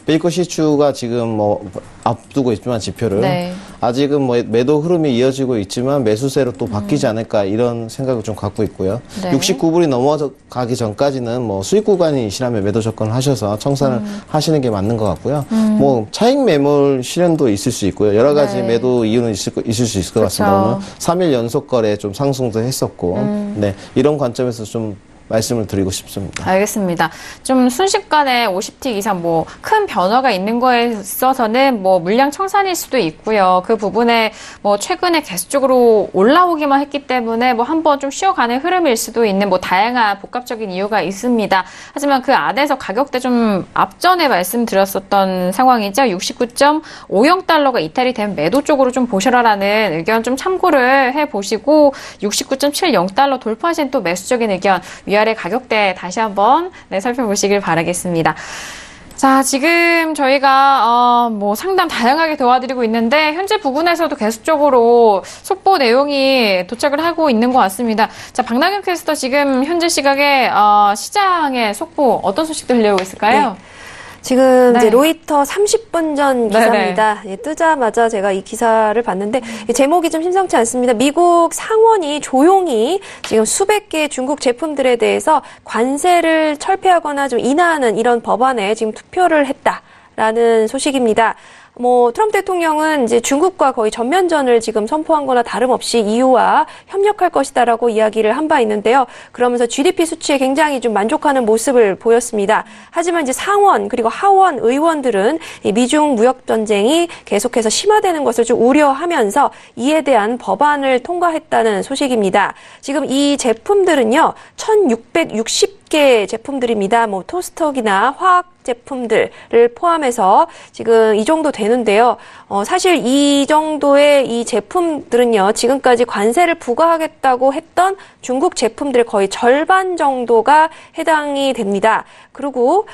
베이커 시추가 지금 앞두고 있지만 지표를 아직은 매도 흐름이 이어지고 있지만 매수세로 또 바뀌지 않을까 이런 생각을 좀 갖고 있고요. 69불이 넘어가기 전까지는 수익 구간이시라면 매도 접근을 하셔서 청산을 하시는 게 맞는 것 같고요. 차익 매물 실현도 있을 수 있고요. 여러 가지 매도 이유는 있을 수 있을 것 같습니다. 오늘 3일 연속 거래 좀 상승도 했었고, 이런 관점에서 좀 말씀을 드리고 싶습니다. 알겠습니다. 좀 순식간에 50틱 이상 뭐 큰 변화가 있는 거에 있어서는 뭐 물량 청산일 수도 있고요. 그 부분에 뭐 최근에 계속적으로 올라오기만 했기 때문에 뭐 한번 좀 쉬어가는 흐름일 수도 있는 뭐 다양한 복합적인 이유가 있습니다. 하지만 그 안에서 가격대 좀 앞전에 말씀드렸었던 상황이죠. 69.50달러가 이탈이 되면 매도 쪽으로 좀 보셔라라는 의견 좀 참고를 해보시고 69.70달러 돌파하신 또 매수적인 의견 위아래 가격대 다시 한번 살펴보시길 바라겠습니다. 자, 지금 저희가 뭐 상담 다양하게 도와드리고 있는데 현재 부분에서도 계속적으로 속보 내용이 도착을 하고 있는 것 같습니다. 자, 박나경 캐스터 지금 현재 시각에 시장의 속보 어떤 소식들 들려오고 있을까요? 네. 지금 이제 로이터 30분 전 기사입니다. 예, 뜨자마자 제가 이 기사를 봤는데 제목이 좀 심상치 않습니다. 미국 상원이 조용히 지금 수백 개의 중국 제품들에 대해서 관세를 철폐하거나 좀 인하하는 이런 법안에 지금 투표를 했다라는 소식입니다. 뭐 트럼프 대통령은 이제 중국과 거의 전면전을 지금 선포한 거나 다름없이 EU와 협력할 것이다라고 이야기를 한 바 있는데요. 그러면서 GDP 수치에 굉장히 좀 만족하는 모습을 보였습니다. 하지만 이제 상원 그리고 하원 의원들은 이 미중 무역 전쟁이 계속해서 심화되는 것을 좀 우려하면서 이에 대한 법안을 통과했다는 소식입니다. 지금 이 제품들은요. 1660개 제품들입니다. 뭐 토스터기나 화학 제품들을 포함해서 지금 이 정도 되는데요. 사실 이 정도의 이 제품들은요. 지금까지 관세를 부과하겠다고 했던 중국 제품들의 거의 절반 정도가 해당이 됩니다. 그리고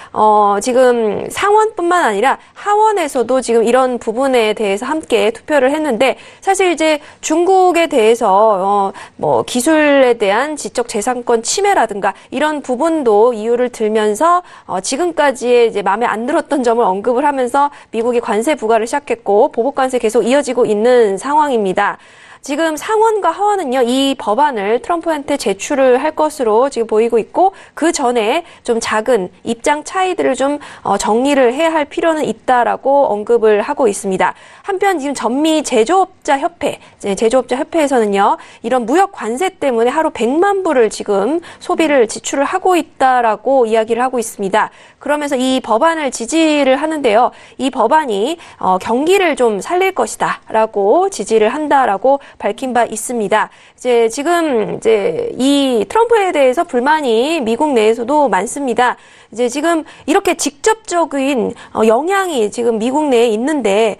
지금 상원뿐만 아니라 하원에서도 지금 이런 부분에 대해서 함께 투표를 했는데 사실 이제 중국에 대해서 뭐 기술에 대한 지적재산권 침해라든가 이런 부분도 이유를 들면서 지금까지의 이제 마음에 안 들었던 점을 언급을 하면서 미국이 관세 부과를 시작했고 보복 관세 계속 이어지고 있는 상황입니다. 지금 상원과 하원은요, 이 법안을 트럼프한테 제출을 할 것으로 지금 보이고 있고, 그 전에 좀 작은 입장 차이들을 좀 정리를 해야 할 필요는 있다라고 언급을 하고 있습니다. 한편 지금 전미 제조업자협회에서는요, 이런 무역 관세 때문에 하루 100만 불을 지금 소비를 지출을 하고 있다라고 이야기를 하고 있습니다. 그러면서 이 법안을 지지를 하는데요, 이 법안이 경기를 좀 살릴 것이다라고 지지를 한다라고 밝힌 바 있습니다. 지금 이 트럼프에 대해서 불만이 미국 내에서도 많습니다. 지금 이렇게 직접적인 영향이 지금 미국 내에 있는데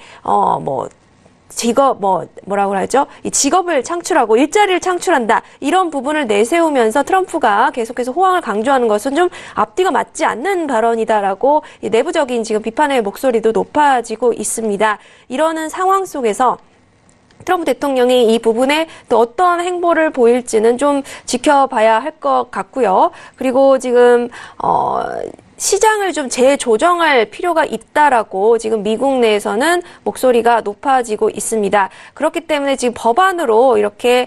이 직업을 창출하고 일자리를 창출한다. 이런 부분을 내세우면서 트럼프가 계속해서 호황을 강조하는 것은 좀 앞뒤가 맞지 않는 발언이다라고 내부적인 지금 비판의 목소리도 높아지고 있습니다. 이러는 상황 속에서 트럼프 대통령이 이 부분에 또 어떤 행보를 보일지는 좀 지켜봐야 할 것 같고요. 그리고 지금 시장을 좀 재조정할 필요가 있다라고 지금 미국 내에서는 목소리가 높아지고 있습니다. 그렇기 때문에 지금 법안으로 이렇게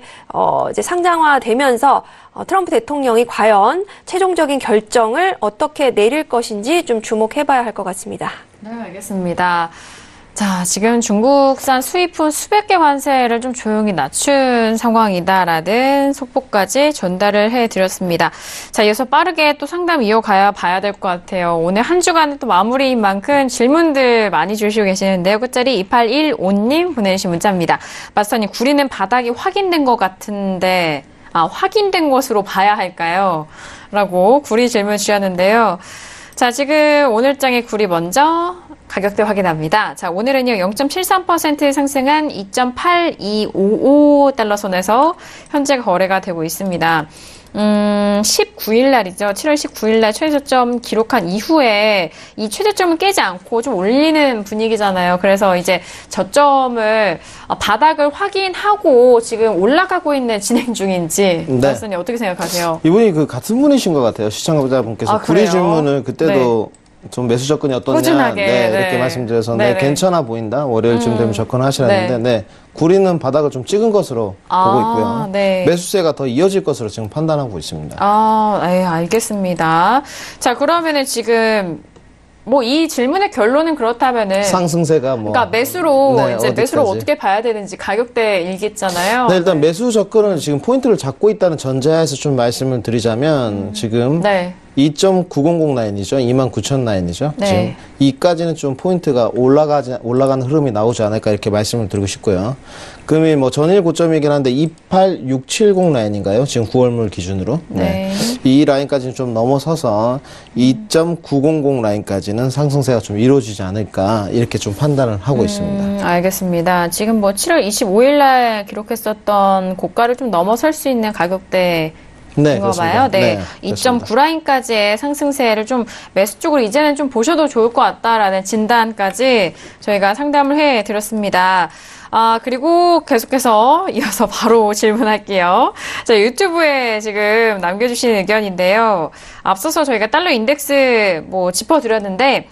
이제 상장화되면서 트럼프 대통령이 과연 최종적인 결정을 어떻게 내릴 것인지 좀 주목해봐야 할 것 같습니다. 네, 알겠습니다. 자, 지금 중국산 수입품 수백 개 관세를 좀 조용히 낮춘 상황이다라는 속보까지 전달을 해드렸습니다. 자, 이어서 빠르게 또 상담 이어가야 봐야 될 것 같아요. 오늘 한 주간의 또 마무리인 만큼 질문들 많이 주시고 계시는데요. 끝자리 2815님 보내주신 문자입니다. 마스터님, 구리는 바닥이 확인된 것 같은데, 확인된 것으로 봐야 할까요? 라고 구리 질문 주셨는데요. 자, 지금 오늘장의 구리 먼저 가격대 확인합니다. 자, 오늘은요, 0.73% 상승한 2.8255달러 선에서 현재 거래가 되고 있습니다. 19일 날이죠. 7월 19일 날 최저점 기록한 이후에 이 최저점은 깨지 않고 좀 올리는 분위기잖아요. 그래서 이제 저점을 바닥을 확인하고 지금 올라가고 있는 진행 중인지 말씀님 어떻게 생각하세요? 이분이 같은 분이신 것 같아요. 시청자분께서 구리 질문을 그때도 좀 매수 접근이 어떻냐, 이렇게 말씀드려서 괜찮아 보인다. 월요일쯤 되면 접근하시라는데, 구리는 바닥을 좀 찍은 것으로 보고 있고요. 매수세가 더 이어질 것으로 지금 판단하고 있습니다. 네, 알겠습니다. 자, 그러면은 지금 뭐 이 질문의 결론은 그렇다면은 상승세가 뭐 그러니까 매수로 네, 이제 매수로 어떻게 봐야 되는지 가격대 일기잖아요. 네, 일단 매수 접근을 지금 포인트를 잡고 있다는 전제하에서 좀 말씀을 드리자면 지금 네. 2.900 라인이죠. 29,000 라인이죠. 네. 지금 이까지는 좀 포인트가 올라가는 흐름이 나오지 않을까 이렇게 말씀을 드리고 싶고요. 금일 뭐 전일 고점이긴 한데 28670 라인인가요? 지금 9월물 기준으로. 네. 이 라인까지는 좀 넘어서서 2.900 라인까지는 상승세가 좀 이루어지지 않을까 이렇게 좀 판단을 하고 있습니다. 알겠습니다. 지금 뭐 7월 25일 날 기록했었던 고가를 좀 넘어설 수 있는 가격대 네, 봐요. 네. 2.9 라인까지의 상승세를 좀 매수 쪽으로 이제는 좀 보셔도 좋을 것 같다라는 진단까지 저희가 상담을 해 드렸습니다. 그리고 계속해서 이어서 바로 질문할게요. 자, 유튜브에 지금 남겨주신 의견인데요. 앞서서 저희가 달러 인덱스 뭐 짚어드렸는데,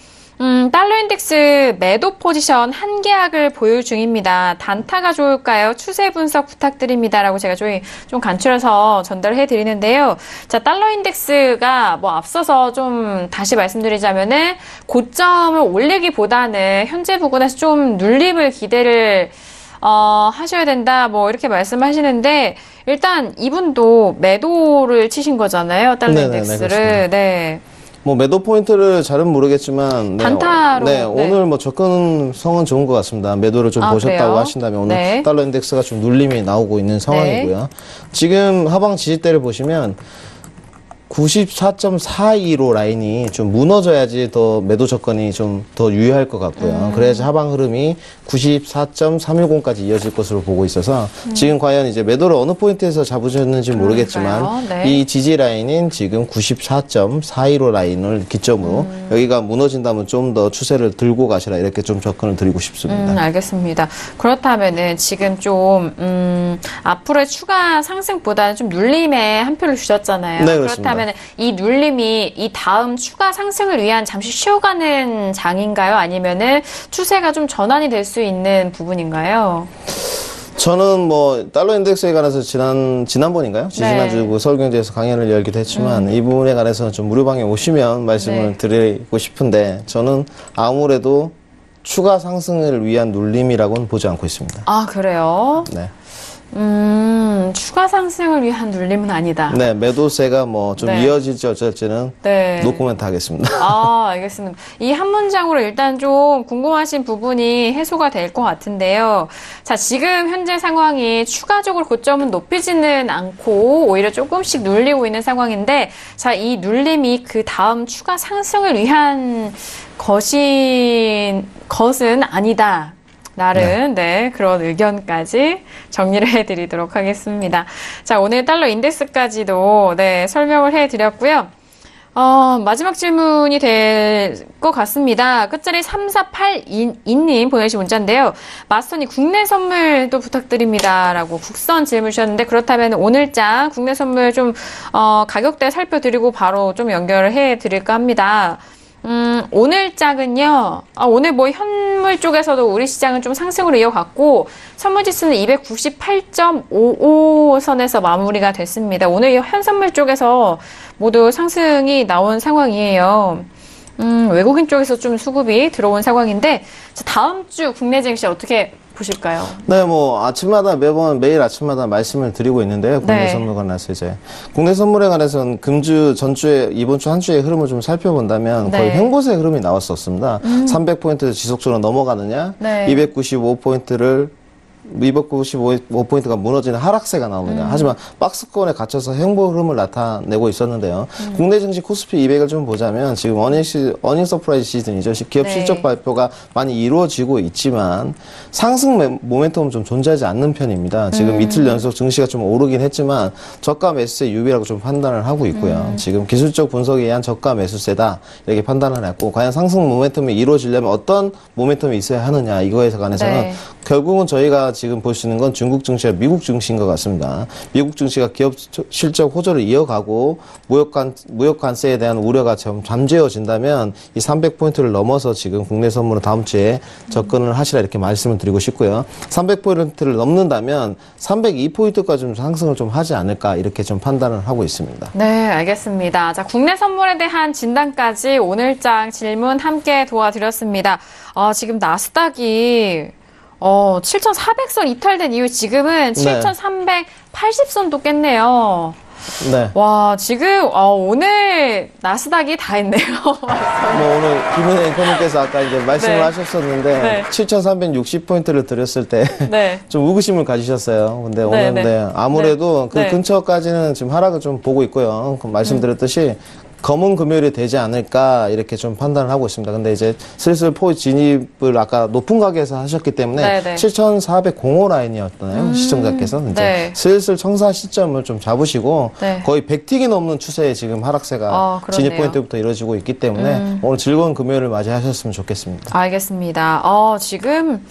달러 인덱스 매도 포지션 한 계약을 보유 중입니다. 단타가 좋을까요? 추세 분석 부탁드립니다라고 제가 좀 간추려서 전달해 드리는데요. 자, 달러 인덱스가 뭐 앞서서 좀 다시 말씀드리자면은 고점을 올리기보다는 현재 부근에서 좀 눌림을 기대를 하셔야 된다, 뭐, 이렇게 말씀하시는데, 일단 이분도 매도를 치신 거잖아요, 달러 인덱스를. 네. 뭐 매도 포인트를 잘은 모르겠지만 단타로 네, 오늘 뭐 접근성은 좋은 것 같습니다. 매도를 좀 보셨다고 그래요? 하신다면 오늘 달러 인덱스가 좀 눌림이 나오고 있는 상황이고요. 지금 하방 지지대를 보시면 94.42로 라인이 좀 무너져야지 더 매도 접근이 좀 더 유효할 것 같고요. 그래야지 하방 흐름이 94.310까지 이어질 것으로 보고 있어서 지금 과연 이제 매도를 어느 포인트에서 잡으셨는지 모르겠지만 이 지지 라인인 지금 94.42로 라인을 기점으로 여기가 무너진다면 좀 더 추세를 들고 가시라 이렇게 좀 접근을 드리고 싶습니다. 알겠습니다. 그렇다면은 지금 좀 앞으로의 추가 상승보다는 좀 눌림에 한 표를 주셨잖아요. 네, 그렇습니다. 그렇다면 이 눌림이 이 다음 추가 상승을 위한 잠시 쉬어가는 장인가요? 아니면은 추세가 좀 전환이 될 수 있는 부분인가요? 저는 뭐 달러 인덱스에 관해서 지난번인가요? 지난주 그 서울경제에서 강연을 열기도 했지만 이 부분에 관해서는 좀 무료방에 오시면 말씀을 드리고 싶은데 저는 아무래도 추가 상승을 위한 눌림이라고는 보지 않고 있습니다. 그래요? 네. 추가 상승을 위한 눌림은 아니다. 네, 매도세가 뭐 좀 이어질지 어쩔지는 노코멘트 하겠습니다. 알겠습니다. 이 한 문장으로 일단 좀 궁금하신 부분이 해소가 될 것 같은데요. 자, 지금 현재 상황이 추가적으로 고점은 높이지는 않고 오히려 조금씩 눌리고 있는 상황인데, 자, 이 눌림이 그 다음 추가 상승을 위한 것은 아니다. 그런 의견까지 정리를 해드리도록 하겠습니다. 자, 오늘 달러 인덱스까지도 설명을 해드렸고요. 마지막 질문이 될 것 같습니다. 끝자리 3482님 보내신 문자인데요. 마스터님 국내 선물도 부탁드립니다라고 국선 질문 주셨는데, 그렇다면 오늘장 국내 선물 좀 가격대 살펴드리고 바로 좀 연결을 해드릴까 합니다. 오늘 짝은요, 오늘 뭐 현물 쪽에서도 우리 시장은 좀 상승으로 이어갔고, 선물지수는 298.55선에서 마무리가 됐습니다. 오늘 현선물 쪽에서 모두 상승이 나온 상황이에요. 외국인 쪽에서 좀 수급이 들어온 상황인데, 다음 주 국내 증시 어떻게 보실까요? 네, 뭐 매일 아침마다 말씀을 드리고 있는데요. 국내 선물 관해서 국내 선물에 관해서는 전주에 이번 주 한 주의 흐름을 좀 살펴본다면 거의 횡보세 흐름이 나왔었습니다. 300포인트 지속적으로 넘어가느냐, 295포인트가 무너지는 하락세가 나오느냐. 하지만 박스권에 갇혀서 횡보 흐름을 나타내고 있었는데요. 국내 증시 코스피 200을 좀 보자면 지금 어닝 서프라이즈 시즌이죠. 기업 실적 발표가 많이 이루어지고 있지만 상승 모멘텀은 좀 존재하지 않는 편입니다. 지금 이틀 연속 증시가 좀 오르긴 했지만 저가 매수세 유비라고 좀 판단을 하고 있고요. 지금 기술적 분석에 의한 저가 매수세다 이렇게 판단을 했고, 과연 상승 모멘텀이 이루어지려면 어떤 모멘텀이 있어야 하느냐 이거에 관해서는 결국은 저희가 지금 보시는 건 중국 증시와 미국 증시인 것 같습니다. 미국 증시가 기업 실적 호조를 이어가고 무역 관세에 대한 우려가 좀 잠재워진다면 이 300포인트를 넘어서 지금 국내 선물은 다음 주에 접근을 하시라 이렇게 말씀을 드리고 싶고요. 300포인트를 넘는다면 302포인트까지 좀 상승을 좀 하지 않을까 이렇게 좀 판단을 하고 있습니다. 네, 알겠습니다. 자, 국내 선물에 대한 진단까지 오늘장 질문 함께 도와드렸습니다. 지금 나스닥이 7,400선 이탈된 이후 지금은 7,380선도 깼네요. 네. 와, 지금 오늘 나스닥이 다 했네요. 오늘 김은혜 앵커님께서 아까 이제 말씀을 하셨었는데 7,360포인트를 드렸을 때 좀 의구심을 가지셨어요. 근데 오늘 아무래도 그 근처까지는 지금 하락을 좀 보고 있고요. 말씀드렸듯이 검은 금요일이 되지 않을까 이렇게 좀 판단을 하고 있습니다. 근데 이제 슬슬 포 진입을 아까 높은 가격에서 하셨기 때문에 7,405 라인이었잖아요. 시청자께서 이제 슬슬 청사 시점을 좀 잡으시고 거의 100틱이 넘는 추세에 지금 하락세가 진입 포인트부터 이루어지고 있기 때문에 오늘 즐거운 금요일을 맞이하셨으면 좋겠습니다. 알겠습니다. 지금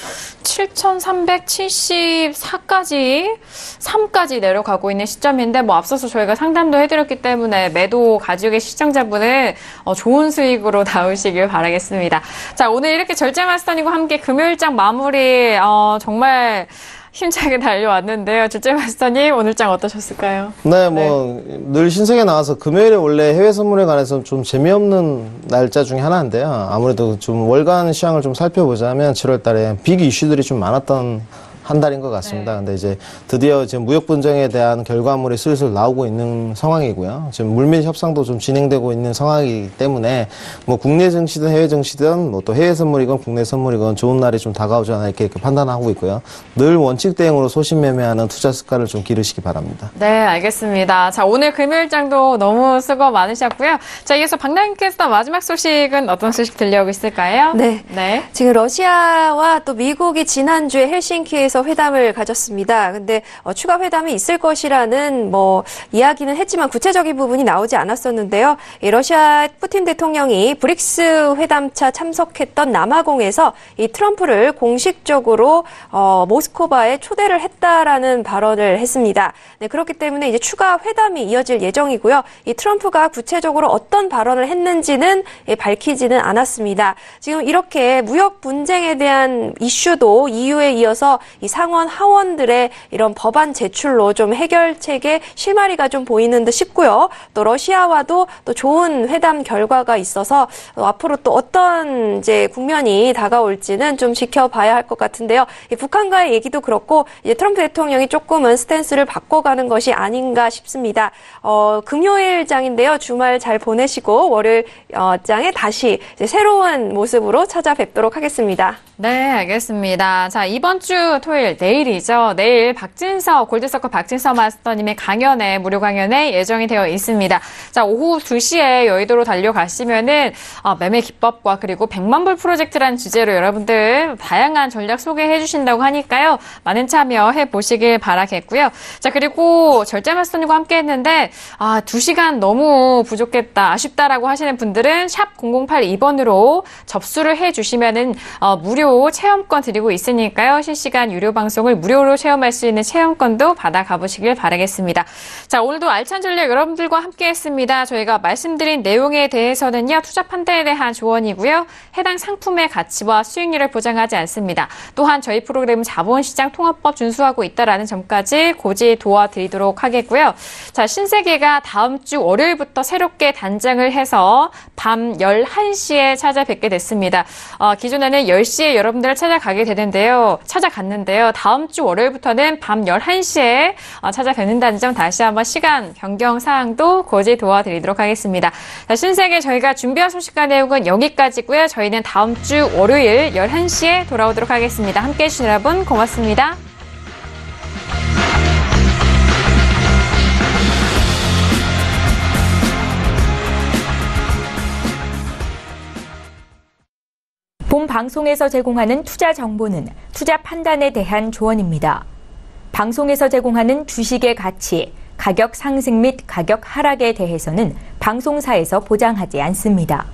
7,374까지 3까지 내려가고 있는 시점인데 앞서서 저희가 상담도 해드렸기 때문에 매도 가지고 계신 시청자분은 좋은 수익으로 나오시길 바라겠습니다. 자, 오늘 이렇게 절제마스터님과 함께 금요일장 마무리 정말 힘차게 달려왔는데요. 절제마스터님 오늘장 어떠셨을까요? 네, 늘 신세계 나와서 금요일에 원래 해외 선물에 관해서 좀 재미없는 날짜 중에 하나인데요. 아무래도 좀 월간 시황을 좀 살펴보자면 7월 달에 빅 이슈들이 좀 많았던 한 달인 것 같습니다. 근데 이제 드디어 지금 무역 분쟁에 대한 결과물이 슬슬 나오고 있는 상황이고요. 지금 물밑 협상도 좀 진행되고 있는 상황이기 때문에 국내 증시든 해외 증시든 또 해외 선물이건 국내 선물이건 좋은 날이 좀 다가오지 않을까 이렇게 판단하고 있고요. 늘 원칙 대응으로 소신 매매하는 투자 습관을 좀 기르시기 바랍니다. 네, 알겠습니다. 자, 오늘 금요일장도 너무 수고 많으셨고요. 자, 이어서 박나인께서 마지막 소식은 어떤 소식 들려오고 있을까요? 네. 지금 러시아와 또 미국이 지난주에 헬싱키에서 회담을 가졌습니다. 근데 추가 회담이 있을 것이라는 이야기는 했지만 구체적인 부분이 나오지 않았었는데요. 러시아 푸틴 대통령이 브릭스 회담차 참석했던 남아공에서 이 트럼프를 공식적으로 모스크바에 초대를 했다라는 발언을 했습니다. 네, 그렇기 때문에 이제 추가 회담이 이어질 예정이고요. 이 트럼프가 구체적으로 어떤 발언을 했는지는 밝히지는 않았습니다. 지금 이렇게 무역 분쟁에 대한 이슈도 EU에 이어서 이 상원 하원들의 이런 법안 제출로 좀 해결책에 실마리가 좀 보이는 듯 싶고요. 또 러시아와도 또 좋은 회담 결과가 있어서 앞으로 또 어떤 이제 국면이 다가올지는 좀 지켜봐야 할 것 같은데요. 이 북한과의 얘기도 그렇고 이제 트럼프 대통령이 조금은 스탠스를 바꿔가는 것이 아닌가 싶습니다. 금요일장인데요. 주말 잘 보내시고 월요일 장에 다시 이제 새로운 모습으로 찾아뵙도록 하겠습니다. 네, 알겠습니다. 자, 이번 주 토요일, 내일이죠. 내일 골드서클 박진서 마스터님의 무료 강연에 예정이 되어 있습니다. 자, 오후 2시에 여의도로 달려가시면은, 매매 기법과 그리고 100만불 프로젝트라는 주제로 여러분들 다양한 전략 소개해 주신다고 하니까요. 많은 참여해 보시길 바라겠고요. 자, 그리고 절제 마스터님과 함께 했는데, 2시간 너무 부족했다, 아쉽다라고 하시는 분들은 샵 0082번으로 접수를 해 주시면은, 무료 체험권 드리고 있으니까요. 실시간 유료 방송을 무료로 체험할 수 있는 체험권도 받아 가보시길 바라겠습니다. 자, 오늘도 알찬 전략 여러분들과 함께 했습니다. 저희가 말씀드린 내용에 대해서는요. 투자 판단에 대한 조언이고요. 해당 상품의 가치와 수익률을 보장하지 않습니다. 또한 저희 프로그램은 자본시장 통합법 준수하고 있다라는 점까지 고지 도와드리도록 하겠고요. 자, 신세계가 다음 주 월요일부터 새롭게 단장을 해서 밤 11시에 찾아뵙게 됐습니다. 기존에는 10시에 여러분들을 찾아갔는데요. 다음 주 월요일부터는 밤 11시에 찾아뵙는다는 점 다시 한번 시간 변경 사항도 고지 도와드리도록 하겠습니다. 자, 신세계 저희가 준비한 소식과 내용은 여기까지고요. 저희는 다음 주 월요일 11시에 돌아오도록 하겠습니다. 함께해 주신 여러분 고맙습니다. 본 방송에서 제공하는 투자 정보는 투자 판단에 대한 조언입니다. 방송에서 제공하는 주식의 가치, 가격 상승 및 가격 하락에 대해서는 방송사에서 보장하지 않습니다.